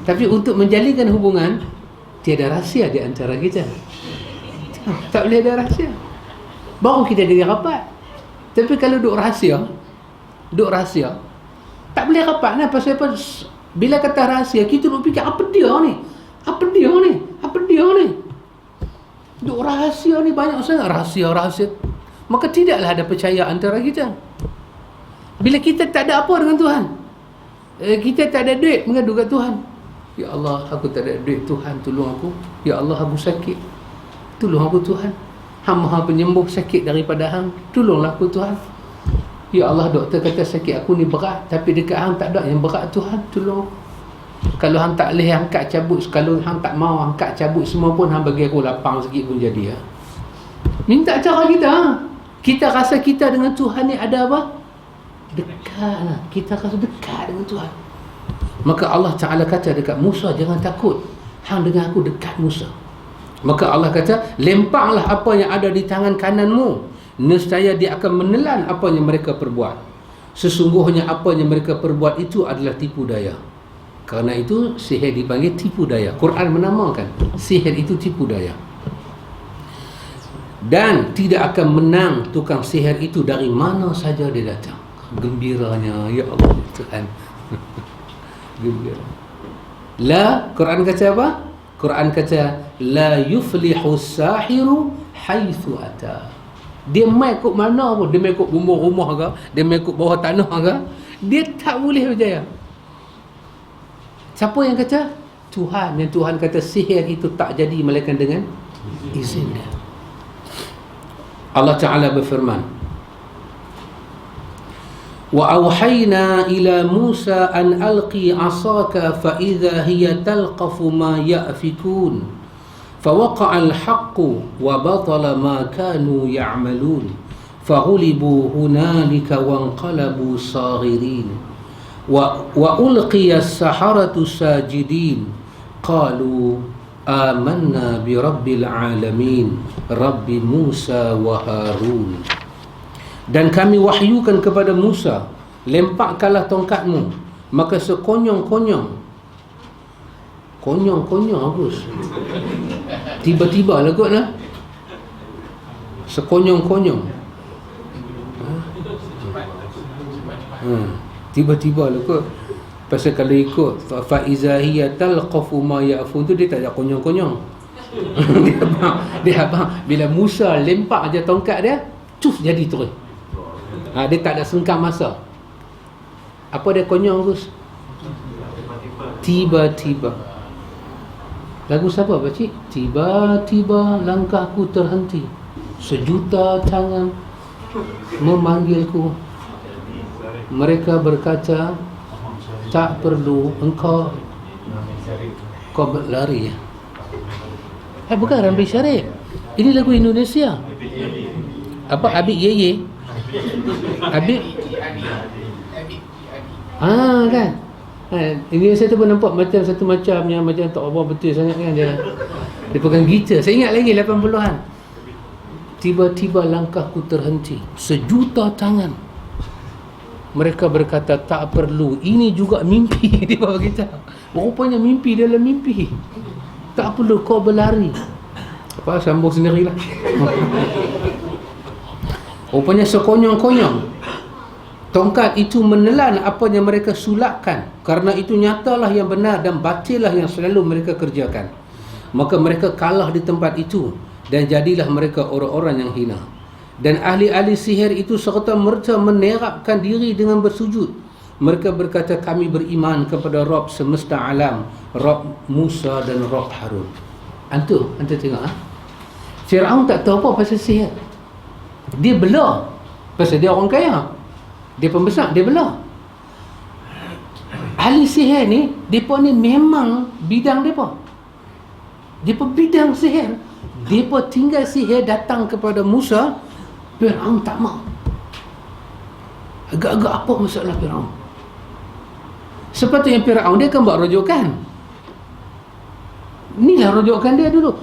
Tapi untuk menjalinkan hubungan, tiada rahsia di antara kita. Tak boleh ada rahsia. Baru kita jadi rapat. Tapi kalau duk rahsia, tak boleh rapat lah. Pasal apa? Bila kata rahsia, kita duk fikir, apa dia ni? Duk rahsia ni banyak sangat rahsia. Maka tidaklah ada percaya antara kita. Bila kita tak ada apa dengan Tuhan, kita tak ada duit, mengadu kat Tuhan. Ya Allah, aku tak ada duit, Tuhan tolong aku. Ya Allah, aku sakit, tolong aku Tuhan. Hang Maha penyembuh sakit daripada Hang, tolonglah aku Tuhan. Ya Allah, doktor kata sakit aku ni berat, tapi dekat Hang tak ada yang berat Tuhan, tolong. Kalau Hang tak boleh angkat cabut, kalau Hang tak mau angkat cabut semua pun, Hang bagi aku lapang sikit pun jadi. Minta cara kita. Kita rasa kita dengan Tuhan ni ada apa? Dekat lah. Kita rasa dekat dengan Tuhan. Maka Allah Ta'ala kata dekat Musa, jangan takut, hang dengan aku dekat Musa. Maka Allah kata, lempanglah apa yang ada di tangan kananmu, nescaya dia akan menelan apa yang mereka perbuat. Sesungguhnya apa yang mereka perbuat itu adalah tipu daya. Kerana itu sihir dipanggil tipu daya. Quran menamakan sihir itu tipu daya. Dan tidak akan menang tukang sihir itu dari mana saja dia datang. Gembiranya, ya Allah Tuhan. Gembira. La, Quran kata apa? Quran kata la yuflihu sahiru haitsu ata. Dia mai ikut mana pun, dia mai ikut bumbung rumah ke, dia mai ikut bawah tanah ke, dia tak boleh berjaya. Siapa yang kata? Tuhan. Yang Tuhan kata sihir itu tak jadi melainkan dengan izin dia. Allah Ta'ala berfirman, wa awhayna ila Musa an alqi asaka fa idza hiya talqafu ma ya'fikun fawaqa'a al-haqqu wa batala ma kanu ya'malun faghulibu hunalika wanqalabu saghirin wa ulqiya as-saharatu sajidin qalu amanna bi rabbil alamin rabbi Musa wa Harun. Dan kami wahyukan kepada Musa, lempakkanlah tongkatmu, maka sekonyong-konyong Agus, tiba-tiba lah kot lah, sekonyong-konyong tiba-tiba lah kot. Pasal kalau ikut fa iza talqafu ma ya'fun tu, dia tak ada konyong-konyong. dia abang bila Musa lempak aja tongkat dia, cuf jadi terus. Dia tak ada sengkang masa. Apa dia konyol Gus? Tiba-tiba. Lagu siapa pakcik? Tiba-tiba langkahku terhenti, sejuta tangan memanggilku. Mereka berkata, tak perlu engkau berlari. Bukan Ramli Syarif. Ini lagu Indonesia. Apa? Abik Yeye. Abik kan. Ini saya tu pun nampak macam satu macam yang macam tak apa betul sangat kan dia. Dia pegang gitar. Saya ingat lagi 80-an. Tiba-tiba langkahku terhenti, sejuta tangan. Mereka berkata, tak perlu. Ini juga mimpi. Dia berkata, rupanya mimpi dalam mimpi. Tak perlu kau berlari. Apa, sambung sendirilah. Rupanya sekonyong-konyong tongkat itu menelan apa yang mereka sulapkan. Karena itu nyatalah yang benar dan batillah yang selalu mereka kerjakan. Maka mereka kalah di tempat itu, dan jadilah mereka orang-orang yang hina. Dan ahli-ahli sihir itu serta merta menerapkan diri dengan bersujud. Mereka berkata, kami beriman kepada Rabb semesta alam, Rabb Musa dan Rabb Harun. Antu tengok Firaun tak tahu apa pasal sihir. Dia bela. Pasal dia orang kaya, dia pembesar, dia bela. Ahli sihir ni, mereka ni memang bidang mereka. Mereka bidang sihir. Mereka tinggal sihir datang kepada Musa. Firaun tak mau. Agak-agak apa masalah Firaun? Sepatutnya Firaun dia kan buat rujukan. Inilah rujukan dia dulu.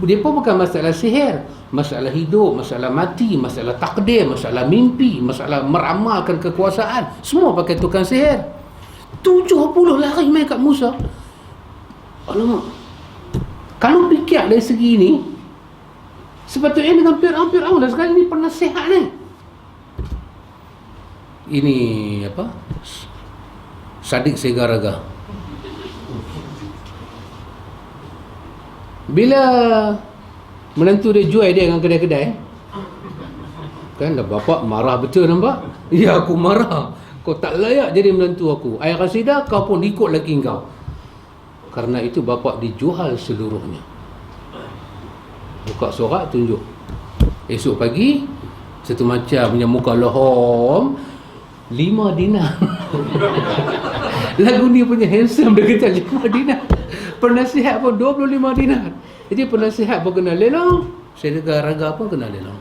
Dia pun bukan masalah sihir, masalah hidup, masalah mati, masalah takdir, masalah mimpi, masalah meramalkan kekuasaan. Semua pakai tukang sihir. 70 lari main kat Musa. Alamak. Kalau fikir dari segi ni, sepatutnya dengan Firaun lah sekali ni penasihat ni. Ini apa? Sadik Segaraga. Bila menantu dia jual dia dengan kedai-kedai, kan dah bapak marah betul nampak? Ya, aku marah. Kau tak layak jadi menantu aku. Ayah Rasidah, kau pun ikut laki kau. Karena itu bapak dijual seluruhnya. Buka surat, tunjuk. Esok pagi, satu macam punya muka lohom, 5 dinar. Lagu ni punya handsome, dia kata 5 dinar. Penasihat pun 25 dinar. Jadi penasihat pun kena lelang, Segaraga pun kena lelang.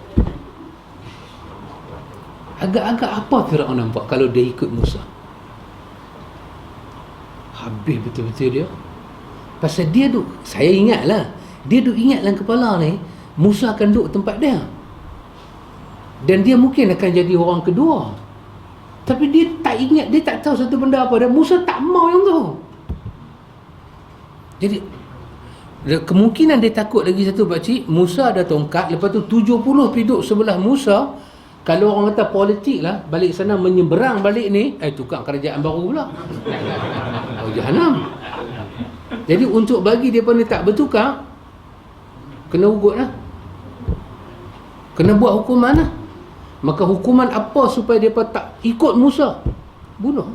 Agak-agak apa Firaun nampak kalau dia ikut Musa? Habis betul-betul dia. Pasal dia duk, saya ingatlah, dia duk ingat dalam kepala ni, Musa akan duduk tempat dia. Dan dia mungkin akan jadi orang kedua. Tapi dia tak ingat, dia tak tahu satu benda apa. Dan Musa tak mau yang tu. Jadi kemungkinan dia takut lagi satu pakcik, Musa ada tongkat, lepas tu 70 piduk sebelah Musa. Kalau orang kata politik lah, balik sana menyeberang balik ni, tukar kerajaan baru pula. Oh, jahanam. Jadi untuk bagi dia ni tak bertukar, kena ugut lah, kena buat hukuman lah. Maka hukuman apa supaya dia tak ikut Musa? Bunuh.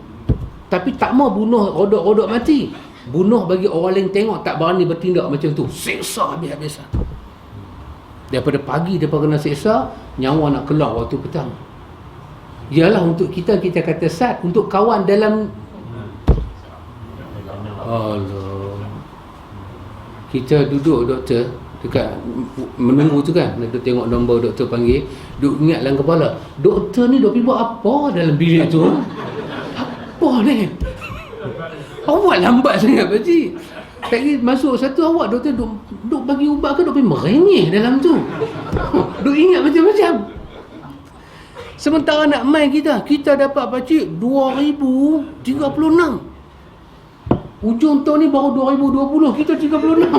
Tapi tak mau bunuh rodok-rodok mati. Bunuh bagi orang lain tengok tak berani bertindak macam tu. Seksa habis-habisan. Daripada pagi dia kena seksa, nyawa nak keluar waktu petang. Ialah untuk kita kata sat, untuk kawan dalam. Allah. Kita duduk doktor dekat menunggu tu kan, nak tengok nombor doktor panggil, duk ingat dalam kepala, doktor ni duk pergi buat apa dalam bilik tu? Apa ni? Awak lambat sangat pakcik. Lagi masuk satu, awak doktor duk bagi ubat ke duk pergi merengeh dalam tu? Duk ingat macam-macam. Sementara nak main kita dapat pakcik 2036. Ujung tahun ni baru 2020, kita 36.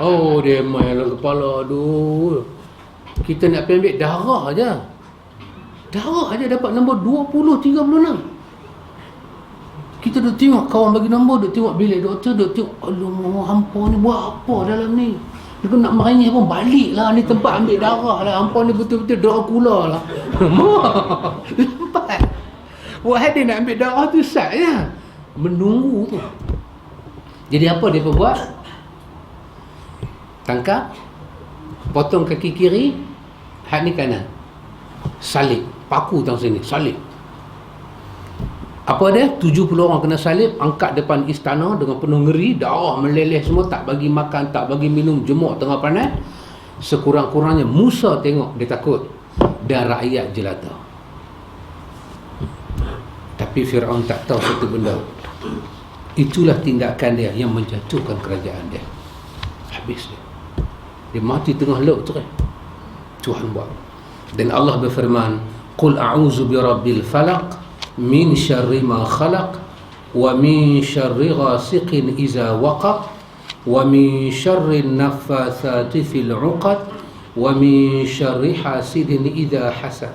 Oh, dia main dalam kepala. Aduh. Kita nak pergi ambil darah aja. Darah aja dapat nombor 2036. Kita duk tengok kawan bagi nombor, duk tengok bilik doktor, duk tengok, alamak, hampa ni buat apa dalam ni? Dia nak merengeh pun balik lah, ni tempat ambil darah lah. Hampa ni betul-betul Dracula lah. Lambat. Buat hadir nak ambil darah tu sat je. Menunggu tu. Jadi apa dia buat? Tangkap, potong kaki kiri, had ni kanan. Salib, paku tang sini, salib. Apa dia? 70 orang kena salib, angkat depan istana dengan penuh ngeri, darah meleleh semua, tak bagi makan, tak bagi minum, jemuk tengah panas. Sekurang-kurangnya Musa tengok, dia takut, dan rakyat jelata. Tapi Fir'aun tak tahu satu benda. Itulah tindakan dia yang menjatuhkan kerajaan dia. Habis dia. Dia mati tengah laut tu kan. Tuhan buat. Dan Allah berfirman, "Qul a'udzu birabbil falaq min syarri ma khalaq wa min syarri ghasiqin iza waqab wa min syarri naffatsati fil 'uqad wa min syarri hasidin idza hasad."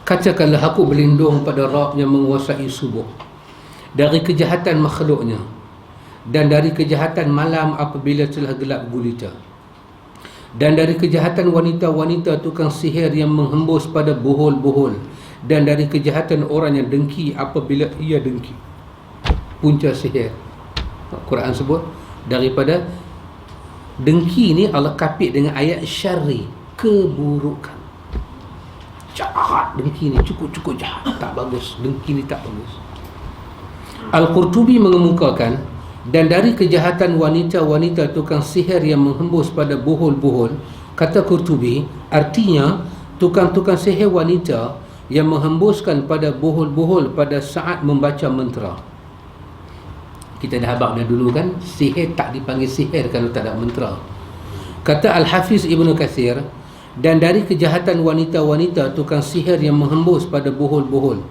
Katakanlah, aku berlindung pada Rabb yang menguasai subuh, dari kejahatan makhluknya, dan dari kejahatan malam apabila telah gelap gulita, dan dari kejahatan wanita-wanita tukang sihir yang menghembus pada bohol-bohol, dan dari kejahatan orang yang dengki apabila ia dengki. Punca sihir, Quran sebut, daripada dengki ni Allah kapit dengan ayat syarri, keburukan. Jahat dengki ni, cukup-cukup jahat, tak bagus. Dengki ni tak bagus. Al-Qurtubi mengemukakan, dan dari kejahatan wanita-wanita tukang sihir yang menghembus pada bohol-bohol. Kata Qurtubi, artinya tukang-tukang sihir wanita yang menghembuskan pada bohol-bohol pada saat membaca mantra. Kita dah habaq dah dulu kan, sihir tak dipanggil sihir kalau tak ada mantra. Kata Al-Hafiz Ibn Kathir, dan dari kejahatan wanita-wanita tukang sihir yang menghembus pada bohol-bohol.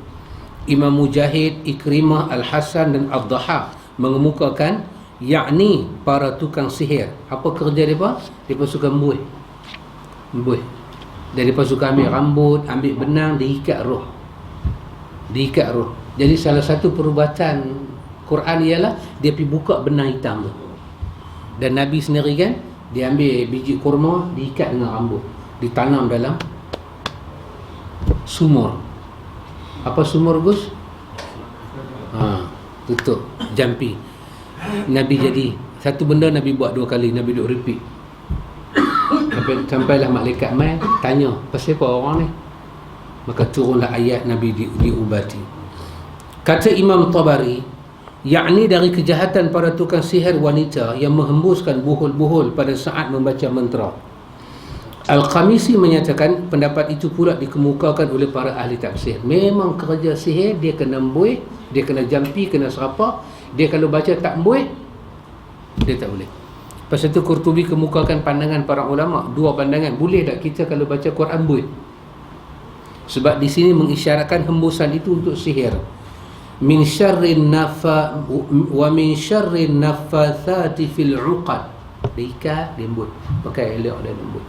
Imam Mujahid, Ikrimah, Al-Hasan dan Ad-Dhahak mengemukakan, yakni para tukang sihir. Apa kerja mereka? Mereka suka membuih. Dan mereka suka ambil rambut, ambil benang, diikat roh. Jadi salah satu perubatan Quran ialah dia pergi buka benang hitam tu. Dan Nabi sendiri kan, dia ambil biji kurma, diikat dengan rambut, ditanam dalam sumur. Apa sumur, Gus? Tutup, jampi. Nabi jadi satu benda, Nabi buat 2 kali, Nabi duk repeat. Sampailah malaikat mai tanya, pasal apa orang ni? Maka turunlah ayat, Nabi diubati. Kata Imam Tabari, yakni dari kejahatan para tukang sihir wanita yang menghembuskan buhul-buhul pada saat membaca mantra. Al-Qamisi menyatakan pendapat itu pula dikemukakan oleh para ahli tafsir. Memang kerja sihir, dia kena embuih, dia kena jampi, kena serapa. Dia kalau baca tak embuih, dia tak boleh. Pasal itu Qurtubi kemukakan pandangan para ulama, 2 pandangan. Boleh tak kita kalau baca Quran embuih? Sebab di sini mengisyaratkan hembusan itu untuk sihir. Min syarrin wa min syarrin naffatsati fil 'uqad. Diikat, dia embuih. Pakai elok dan embuih.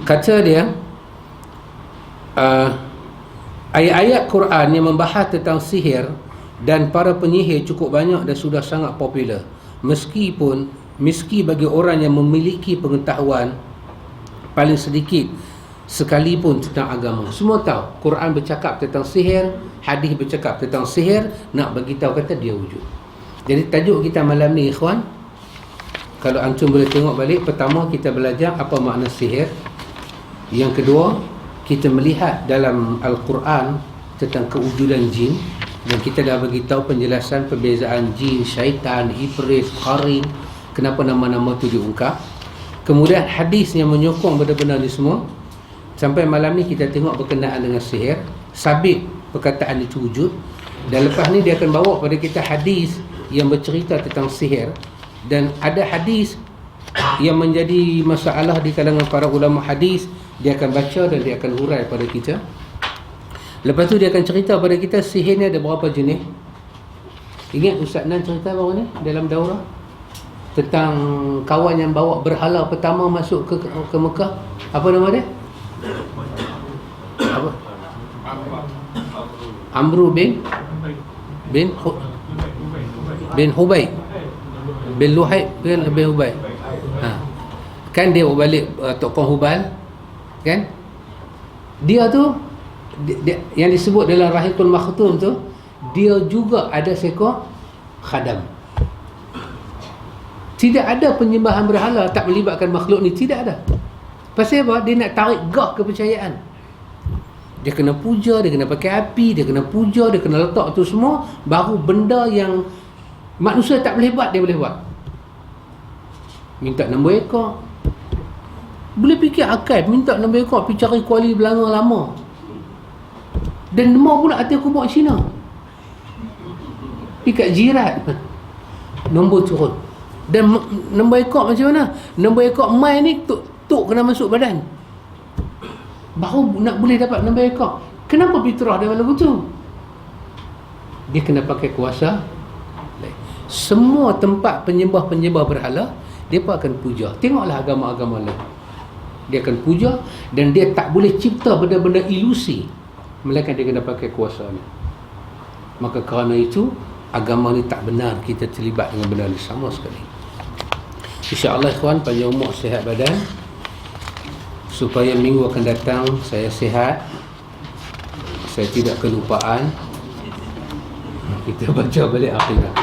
Kata dia, ayat-ayat Quran yang membahas tentang sihir dan para penyihir cukup banyak dan sudah sangat popular. Meski bagi orang yang memiliki pengetahuan paling sedikit sekalipun tentang agama. Semua tahu Quran bercakap tentang sihir, hadis bercakap tentang sihir, nak bagi tahu kata dia wujud. Jadi tajuk kita malam ni, ikhwan, kalau antum boleh tengok balik, pertama kita belajar apa makna sihir. Yang kedua, kita melihat dalam Al-Quran tentang kewujudan jin, dan kita dah bagi tahu penjelasan perbezaan jin, syaitan, ifrit, qarin, kenapa nama-nama tu diungkap. Kemudian hadis yang menyokong benda-benda ni semua. Sampai malam ni kita tengok berkenaan dengan sihir, sabit perkataan itu wujud. Dan lepas ni dia akan bawa pada kita hadis yang bercerita tentang sihir. Dan ada hadis yang menjadi masalah di kalangan para ulama hadis, dia akan baca dan dia akan hurai pada kita. Lepas tu dia akan cerita pada kita sihir ni ada berapa jenis. Ingat Ustaz Nan cerita baru ni dalam daurah tentang kawan yang bawa berhala pertama masuk ke Mekah. Apa nama dia? Apa? Amru bin Hubayb bin Luhayb bin Hubayb. Kan dia balik tokoh Hubal kan, Dia tu yang disebut dalam Rahikul Makhtum tu, dia juga ada seekor khadam. Tidak ada penyembahan berhala tak melibatkan makhluk ni, tidak ada. Pasal apa? Dia nak tarik gah kepercayaan. Dia kena puja, dia kena pakai api, dia kena puja, dia kena letak tu semua, baru benda yang manusia tak boleh buat, dia boleh buat. Minta nombor ekor. Boleh fikir akal, minta nombor ekor, pergi cari kuali belanga lama. Dan mau pula hati aku buat Cina. Pergi kat jirat, nombor turun. Dan nombor ekor macam mana? Nombor ekor mai ni tuk kena masuk badan, baru nak boleh dapat nombor ekor. Kenapa fitrah dia lagu tu? Dia kena pakai kuasa. Semua tempat penyembah-penyembah berhala, dia pun akan puja. Tengoklah agama-agama lain, dia akan puja. Dan dia tak boleh cipta benda-benda ilusi, melainkan dia kena pakai kuasa ni. Maka kerana itu, agama ni tak benar kita terlibat dengan benda ni sama sekali. InsyaAllah ikhwan, panjang umur, sihat badan, supaya minggu akan datang saya sihat, saya tidak kelupaan. Kita baca balik akhirat.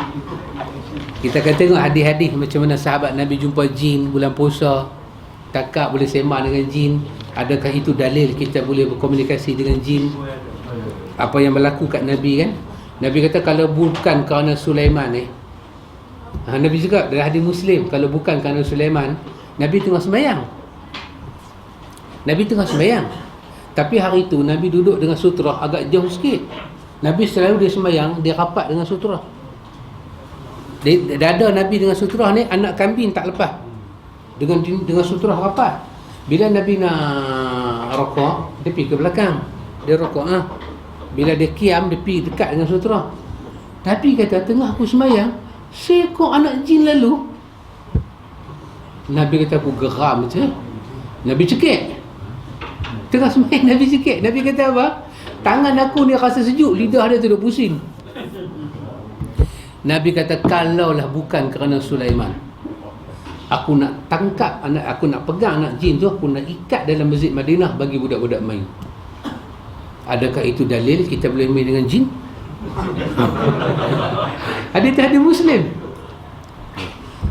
Kita akan tengok hadis-hadis macam mana sahabat Nabi jumpa jin bulan puasa, takak boleh sembang dengan jin. Adakah itu dalil kita boleh berkomunikasi dengan jin? Apa yang berlaku kat Nabi kan? Nabi kata kalau bukan kerana Sulaiman ni, Nabi juga dalam hadis Muslim, kalau bukan kerana Sulaiman, Nabi tengah sembahyang. Nabi tengah sembahyang. Tapi hari itu Nabi duduk dengan sutra agak jauh sikit. Nabi selalu dia sembahyang, dia rapat dengan sutra. Dada Nabi dengan sutra ni, anak kambing tak lepas. Dengan sutra rapat. Bila Nabi nak rokok, dia pergi ke belakang, dia rokok. Bila dia kiam, dia pergi dekat dengan sutra. Tapi kata tengah aku sembahyang, seekor anak jin lalu. Nabi kata aku geram je. Nabi cekik. Tengah sembahyang Nabi cekik. Nabi kata apa? Tangan aku ni rasa sejuk, lidah dia tu duk pusing. Nabi kata kalaulah bukan kerana Sulaiman, aku nak tangkap anak, aku nak pegang anak jin tu, aku nak ikat dalam Masjid Madinah bagi budak-budak main. Adakah itu dalil kita boleh main dengan jin? Hadis Muslim.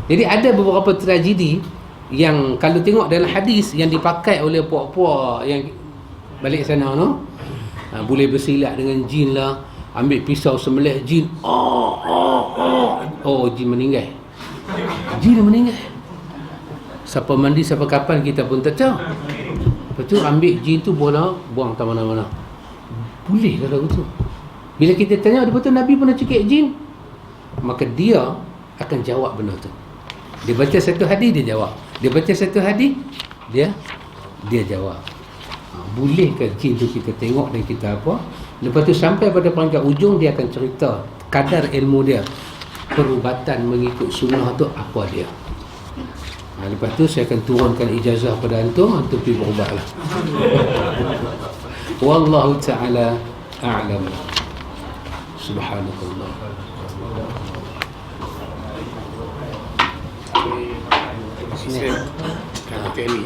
Jadi ada beberapa tragedi yang kalau tengok dalam hadis yang dipakai oleh puak-puak yang balik sana tu, boleh bersilat dengan jin lah, ambil pisau sembelih jin, jin meninggal. Jin meninggal. Siapa mandi siapa kapan kita pun tak tahu. Lepas tu ambil jin tu buang tak mana-mana. Boleh kata begitu. Bila kita tanya betul Nabi pernah cekik jin, maka dia akan jawab benda tu. Dia baca satu hadis, dia jawab. Dia baca satu hadis, dia jawab. Bolehkah jin tu kita tengok dan kita apa? Lepas tu sampai pada peringkat ujung, dia akan cerita kadar ilmu dia, perubatan mengikut sunnah tu apa dia. Lepas tu saya akan turunkan ijazah pada antum pergi berubatlah. Wallahu ta'ala a'lam. Subhanakallah.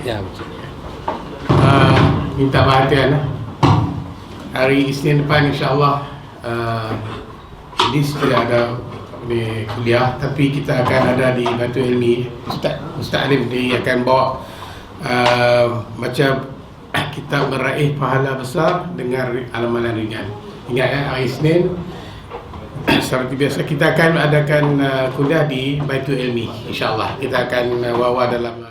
Ya, betul. Minta perhatian hari Isnin depan insyaAllah Hadis tidak ada di kuliah, tapi kita akan ada di Batu Ilmi. Ustaz Alim dia akan bawa macam kita meraih pahala besar dengan amalan ringan. Ingat hari Isnin seperti biasa kita akan adakan kuliah di Baitul Ilmi, insyaAllah kita akan wawa dalam